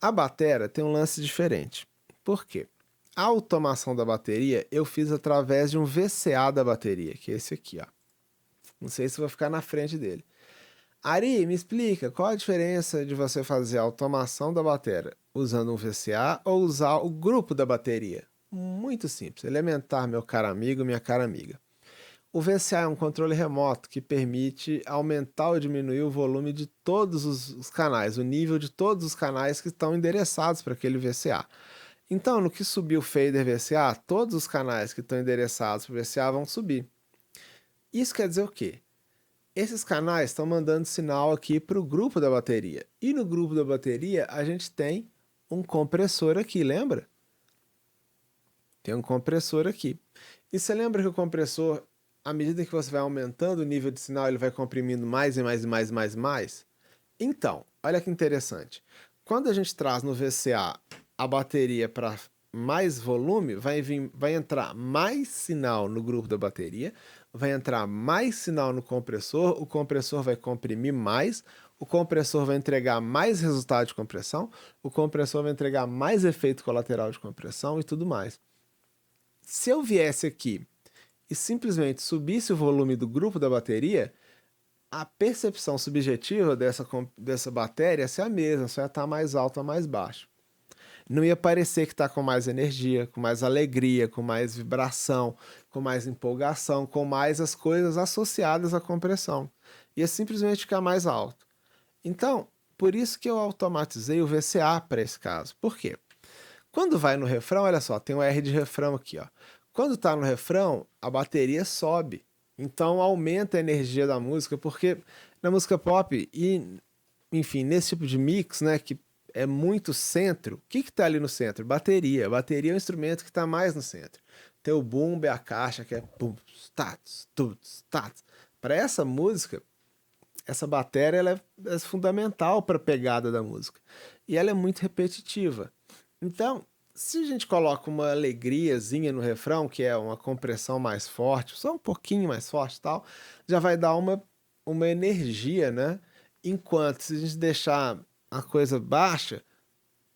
A batera tem um lance diferente. Por quê? A automação da bateria eu fiz através de um VCA da bateria, que é esse aqui, ó. Não sei se vai ficar na frente dele. Ari, me explica, qual a diferença de você fazer a automação da bateria usando um VCA ou usar o grupo da bateria? Muito simples, elementar, meu caro amigo, minha cara amiga. O VCA é um controle remoto que permite aumentar ou diminuir o volume de todos os canais, o nível de todos os canais que estão endereçados para aquele VCA. Então, no que subir o fader VCA, todos os canais que estão endereçados para o VCA vão subir. Isso quer dizer o quê? Esses canais estão mandando sinal aqui para o grupo da bateria. E no grupo da bateria a gente tem um compressor aqui, lembra? Tem um compressor aqui. E você lembra que o compressor, à medida que você vai aumentando o nível de sinal, ele vai comprimindo mais e mais e mais e mais e mais? Então, olha que interessante. Quando a gente traz no VCA a bateria para mais volume, vai entrar mais sinal no grupo da bateria, vai entrar mais sinal no compressor, o compressor vai comprimir mais, o compressor vai entregar mais resultado de compressão, o compressor vai entregar mais efeito colateral de compressão e tudo mais. Se eu viesse aqui e simplesmente subisse o volume do grupo da bateria, a percepção subjetiva dessa bateria ia ser a mesma, só ia estar mais alto ou mais baixo. Não ia parecer que está com mais energia, com mais alegria, com mais vibração, com mais empolgação, com mais as coisas associadas à compressão. Ia simplesmente ficar mais alto. Então, por isso que eu automatizei o VCA para esse caso. Por quê? Quando vai no refrão, olha só, tem um R de refrão aqui, ó. Quando está no refrão, a bateria sobe. Então aumenta a energia da música, porque na música pop e, enfim, nesse tipo de mix, né, que é muito centro, o que está ali no centro? Bateria. Bateria é o instrumento que está mais no centro. Tem o bumbo e a caixa, que é pum, tats, tuts, tats. Para essa música, essa bateria ela é fundamental para a pegada da música. E ela é muito repetitiva. Então, se a gente coloca uma alegriazinha no refrão, que é uma compressão mais forte, só um pouquinho mais forte e tal, já vai dar uma energia, né? Enquanto se a gente deixar a coisa baixa,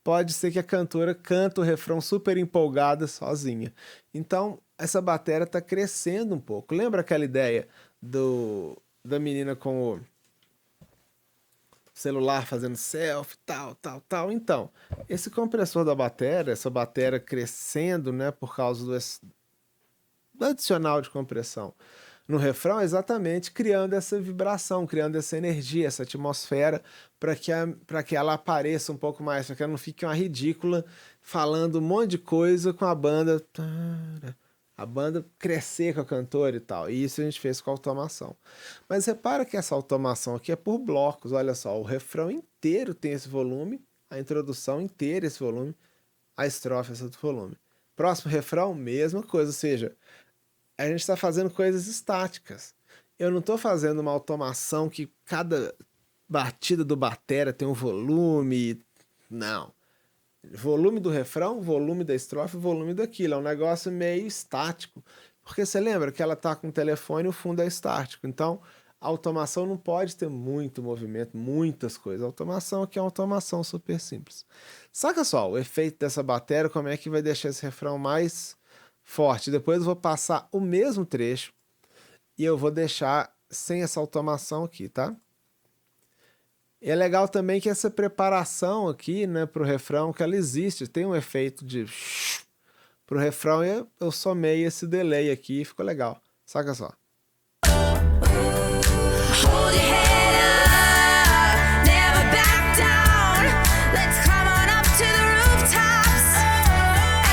pode ser que a cantora canta o refrão super empolgada sozinha. Então, essa bateria está crescendo um pouco. Lembra aquela ideia da menina com o celular fazendo selfie, tal? Então, esse compressor da bateria, essa bateria crescendo, né, por causa do adicional de compressão no refrão, exatamente criando essa vibração, criando essa energia, essa atmosfera, para que ela apareça um pouco mais, para que ela não fique uma ridícula falando um monte de coisa com a banda crescer com a cantora e tal. E isso a gente fez com a automação. Mas repara que essa automação aqui é por blocos. Olha só, o refrão inteiro tem esse volume, a introdução inteira esse volume, a estrofe esse outro volume. Próximo refrão, mesma coisa, ou seja, a gente está fazendo coisas estáticas. Eu não estou fazendo uma automação que cada batida do batera tem um volume. Não. Volume do refrão, volume da estrofe, volume daquilo. É um negócio meio estático. Porque você lembra que ela está com o telefone e o fundo é estático. Então, a automação não pode ter muito movimento, muitas coisas. A automação aqui é uma automação super simples. Saca só, o efeito dessa bateria, como é que vai deixar esse refrão mais forte. Depois eu vou passar o mesmo trecho e eu vou deixar sem essa automação aqui, tá? E é legal também que essa preparação aqui, né, pro refrão, que ela existe, tem um efeito de pro refrão e eu somei esse delay aqui e ficou legal. Saca só. Hold your head up, never back down. Let's come on up to the rooftops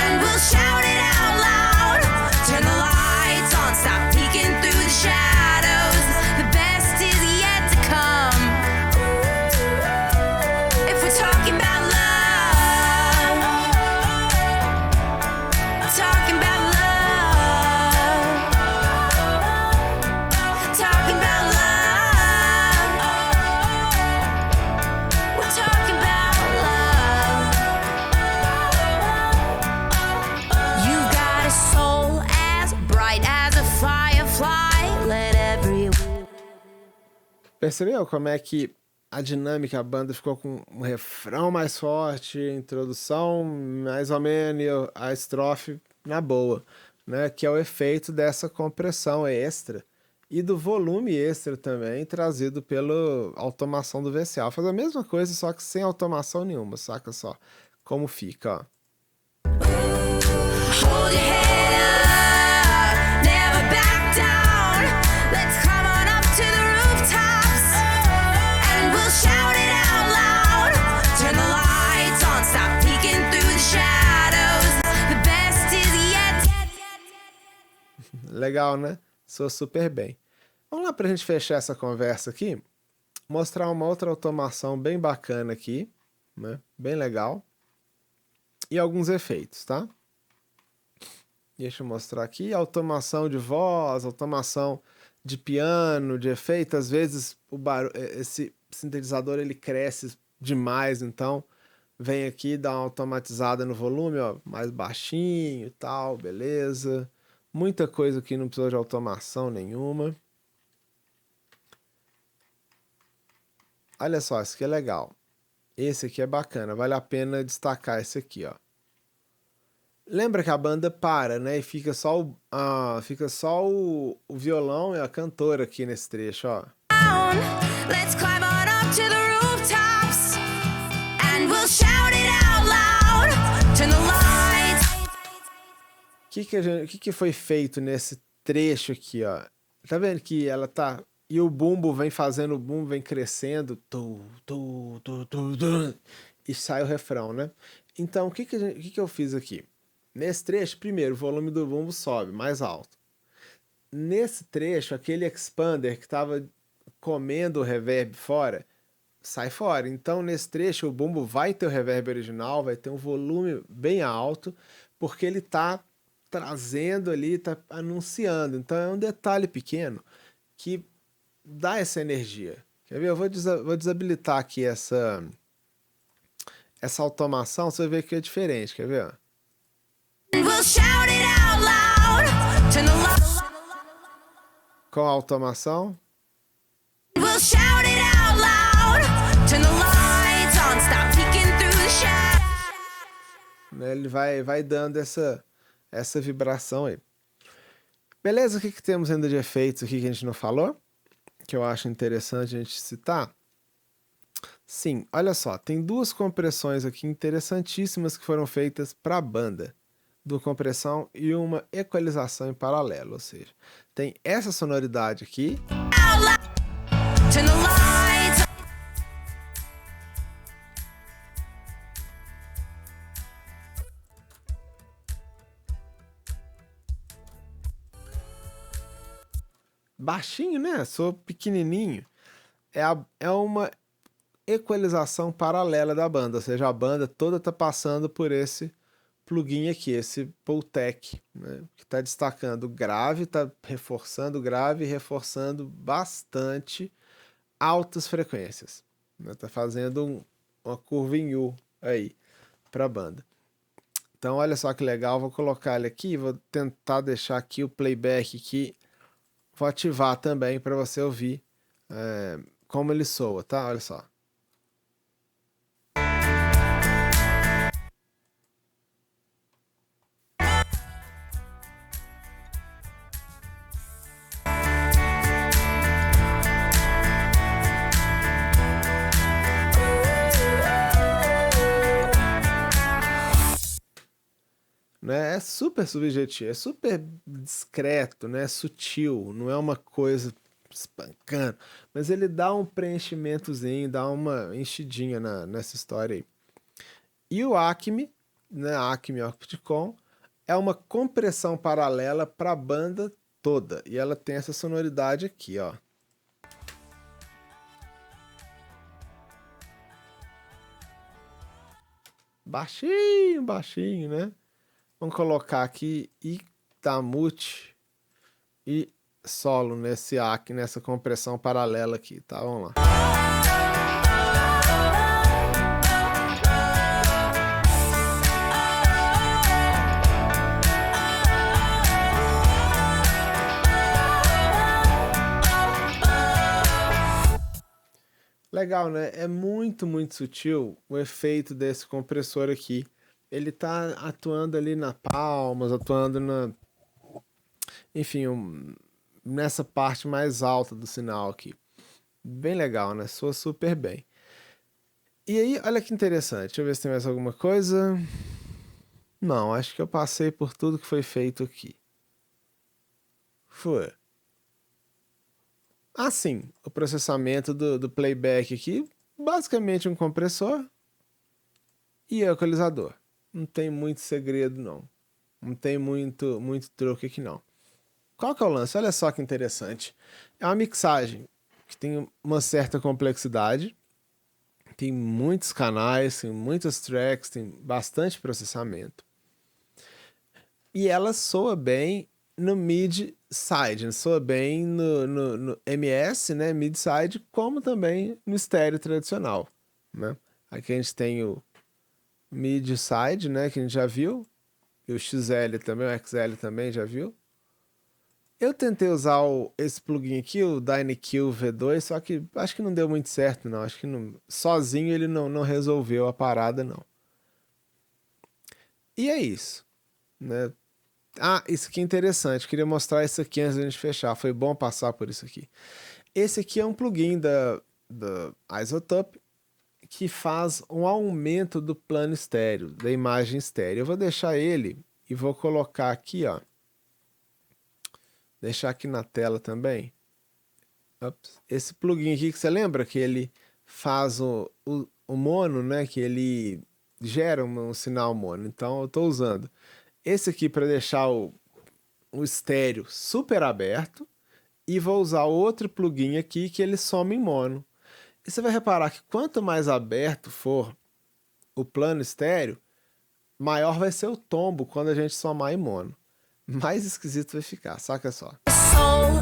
and we'll shout it out loud. Turn the lights on, stop peeking through the shadows. The best Percebeu como é que a dinâmica, a banda ficou com um refrão mais forte, introdução mais ou menos, e a estrofe na boa, né? Que é o efeito dessa compressão extra e do volume extra também, trazido pela automação do VCA. Faz a mesma coisa, só que sem automação nenhuma, saca só como fica, ó. Hold your head up, never back down. Let's come on up to the rooftops and we'll shout it out loud. Turn the lights on, stop peeking through the shadows. The best is yet. Legal, né? Soa super bem. Vamos lá pra gente fechar essa conversa aqui, mostrar uma outra automação bem bacana aqui, né? Bem legal. E alguns efeitos, tá? Deixa eu mostrar aqui, automação de voz, automação de piano, de efeito. Às vezes esse sintetizador ele cresce demais, então vem aqui, dá uma automatizada no volume, ó, mais baixinho e tal, beleza. Muita coisa aqui não precisa de automação nenhuma. Olha só, esse aqui é legal. Esse aqui é bacana, vale a pena destacar esse aqui, ó. Lembra que a banda para, né? E fica só o violão e a cantora aqui nesse trecho, ó. Let's climb on up to the rooftops and we'll shout it out loud. Turn the lights. O que foi feito nesse trecho aqui, ó? Tá vendo que ela tá... E o bumbo vem fazendo, o bumbo vem crescendo. E sai o refrão, né? Então, o que eu fiz aqui? Nesse trecho, primeiro, o volume do bumbo sobe, mais alto. Nesse trecho, aquele expander que estava comendo o reverb fora, sai fora. Então, nesse trecho, o bumbo vai ter o reverb original, vai ter um volume bem alto, porque ele está trazendo ali, está anunciando. Então, é um detalhe pequeno que dá essa energia. Quer ver? Eu vou desabilitar aqui essa automação, você vai ver que é diferente. Quer ver? We'll shout it out loud. Turn the lights. Com a automação. We'll shout it out loud. Turn the lights on. Stop peeking through the shadows. Ele vai dando essa vibração aí. Beleza? O que temos ainda de efeitos aqui que a gente não falou? Que eu acho interessante a gente citar. Sim, olha só. Tem duas compressões aqui interessantíssimas que foram feitas para a banda. Duas compressão e uma equalização em paralelo. Ou seja, tem essa sonoridade aqui. Out loud. Turn the lights. Baixinho, né? Sou pequenininho. É uma equalização paralela da banda. Ou seja, a banda toda tá passando por esse plugin aqui, esse Pultec, né, que está destacando o grave, está reforçando o grave e reforçando bastante altas frequências. Está fazendo uma curva em U aí para a banda. Então olha só que legal, vou colocar ele aqui, vou tentar deixar aqui o playback aqui, vou ativar também para você ouvir como ele soa, tá? Olha só. Né? É super subjetivo, é super discreto, né? Sutil, não é uma coisa espancando, mas ele dá um preenchimentozinho, dá uma enchidinha nessa história aí. E o Acme, né? Acme Opticon, é uma compressão paralela para a banda toda, e ela tem essa sonoridade aqui, ó. Baixinho, baixinho, né? Vamos colocar aqui Itamute e solo nesse AC, nessa compressão paralela aqui, tá? Vamos lá. Legal, né? É muito, muito sutil o efeito desse compressor aqui. Ele tá atuando ali na palmas, atuando na, enfim, nessa parte mais alta do sinal aqui. Bem legal, né? Soa super bem. E aí, olha que interessante. Deixa eu ver se tem mais alguma coisa. Não, acho que eu passei por tudo que foi feito aqui. Foi. Ah, sim. O processamento do playback aqui, basicamente um compressor e equalizador. Não tem muito segredo, não. Não tem muito truque aqui, não. Qual que é o lance? Olha só que interessante. É uma mixagem que tem uma certa complexidade, tem muitos canais, tem muitas tracks, tem bastante processamento. E ela soa bem no mid-side, soa bem no MS, né, mid-side, como também no estéreo tradicional, né? Aqui a gente tem o mid-side, né, que a gente já viu, e o XL também, o XL também já viu. Eu tentei usar esse plugin aqui, o DynaQ V2, só que acho que não deu muito certo, não. Acho que sozinho ele não resolveu a parada, não. E é isso, né? Ah, isso aqui é interessante. Queria mostrar isso aqui antes da gente fechar. Foi bom passar por isso aqui. Esse aqui é um plugin da iZotope que faz um aumento do plano estéreo, da imagem estéreo. Eu vou deixar ele e vou colocar aqui, ó. Deixar aqui na tela também. Ups. Esse plugin aqui que você lembra que ele faz o mono, né? Que ele gera um sinal mono. Então eu estou usando esse aqui para deixar o estéreo super aberto e vou usar outro plugin aqui que ele soma em mono. E você vai reparar que quanto mais aberto for o plano estéreo, maior vai ser o tombo quando a gente somar em mono. Mais esquisito vai ficar, saca só. Soul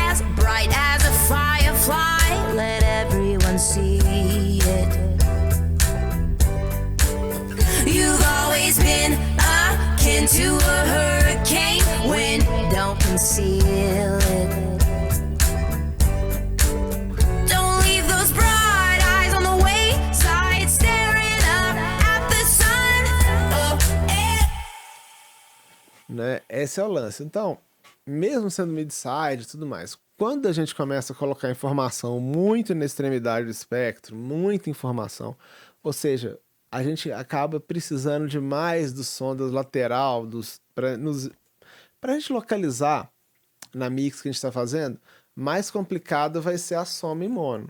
as bright as a firefly, let everyone see it. You've always been akin to a hurricane, wind don't conceal it. Don't leave those bright eyes on the wayside, staring up at the sun. Oh, Né? Esse é o lance. Então, mesmo sendo mid-side e tudo mais, quando a gente começa a colocar informação muito na extremidade do espectro, muita informação, ou seja, a gente acaba precisando de mais do som das lateral, para a gente localizar na mix que a gente está fazendo, mais complicado vai ser a soma em mono.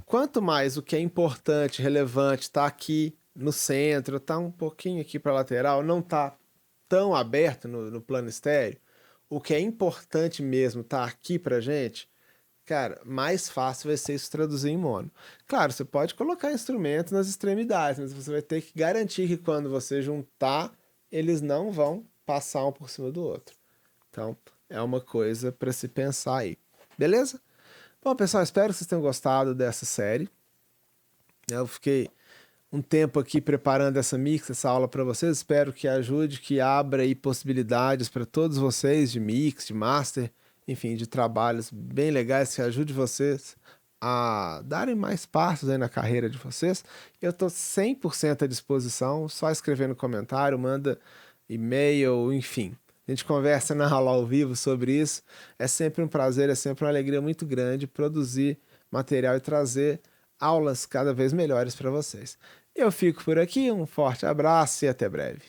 Quanto mais o que é importante, relevante, está aqui no centro, está um pouquinho aqui para a lateral, não está tão aberto no plano estéreo, o que é importante mesmo tá aqui pra gente, cara, mais fácil vai ser isso traduzir em mono. Claro, você pode colocar instrumentos nas extremidades, mas você vai ter que garantir que quando você juntar, eles não vão passar um por cima do outro. Então, é uma coisa para se pensar aí. Beleza? Bom, pessoal, espero que vocês tenham gostado dessa série. Eu fiquei um tempo aqui preparando essa mix, essa aula para vocês. Espero que ajude, que abra aí possibilidades para todos vocês de mix, de master, enfim, de trabalhos bem legais, que ajude vocês a darem mais passos aí na carreira de vocês. Eu estou 100% à disposição, só escrever no comentário, manda e-mail, enfim. A gente conversa na aula ao vivo sobre isso. É sempre um prazer, é sempre uma alegria muito grande produzir material e trazer aulas cada vez melhores para vocês. Eu fico por aqui, um forte abraço e até breve.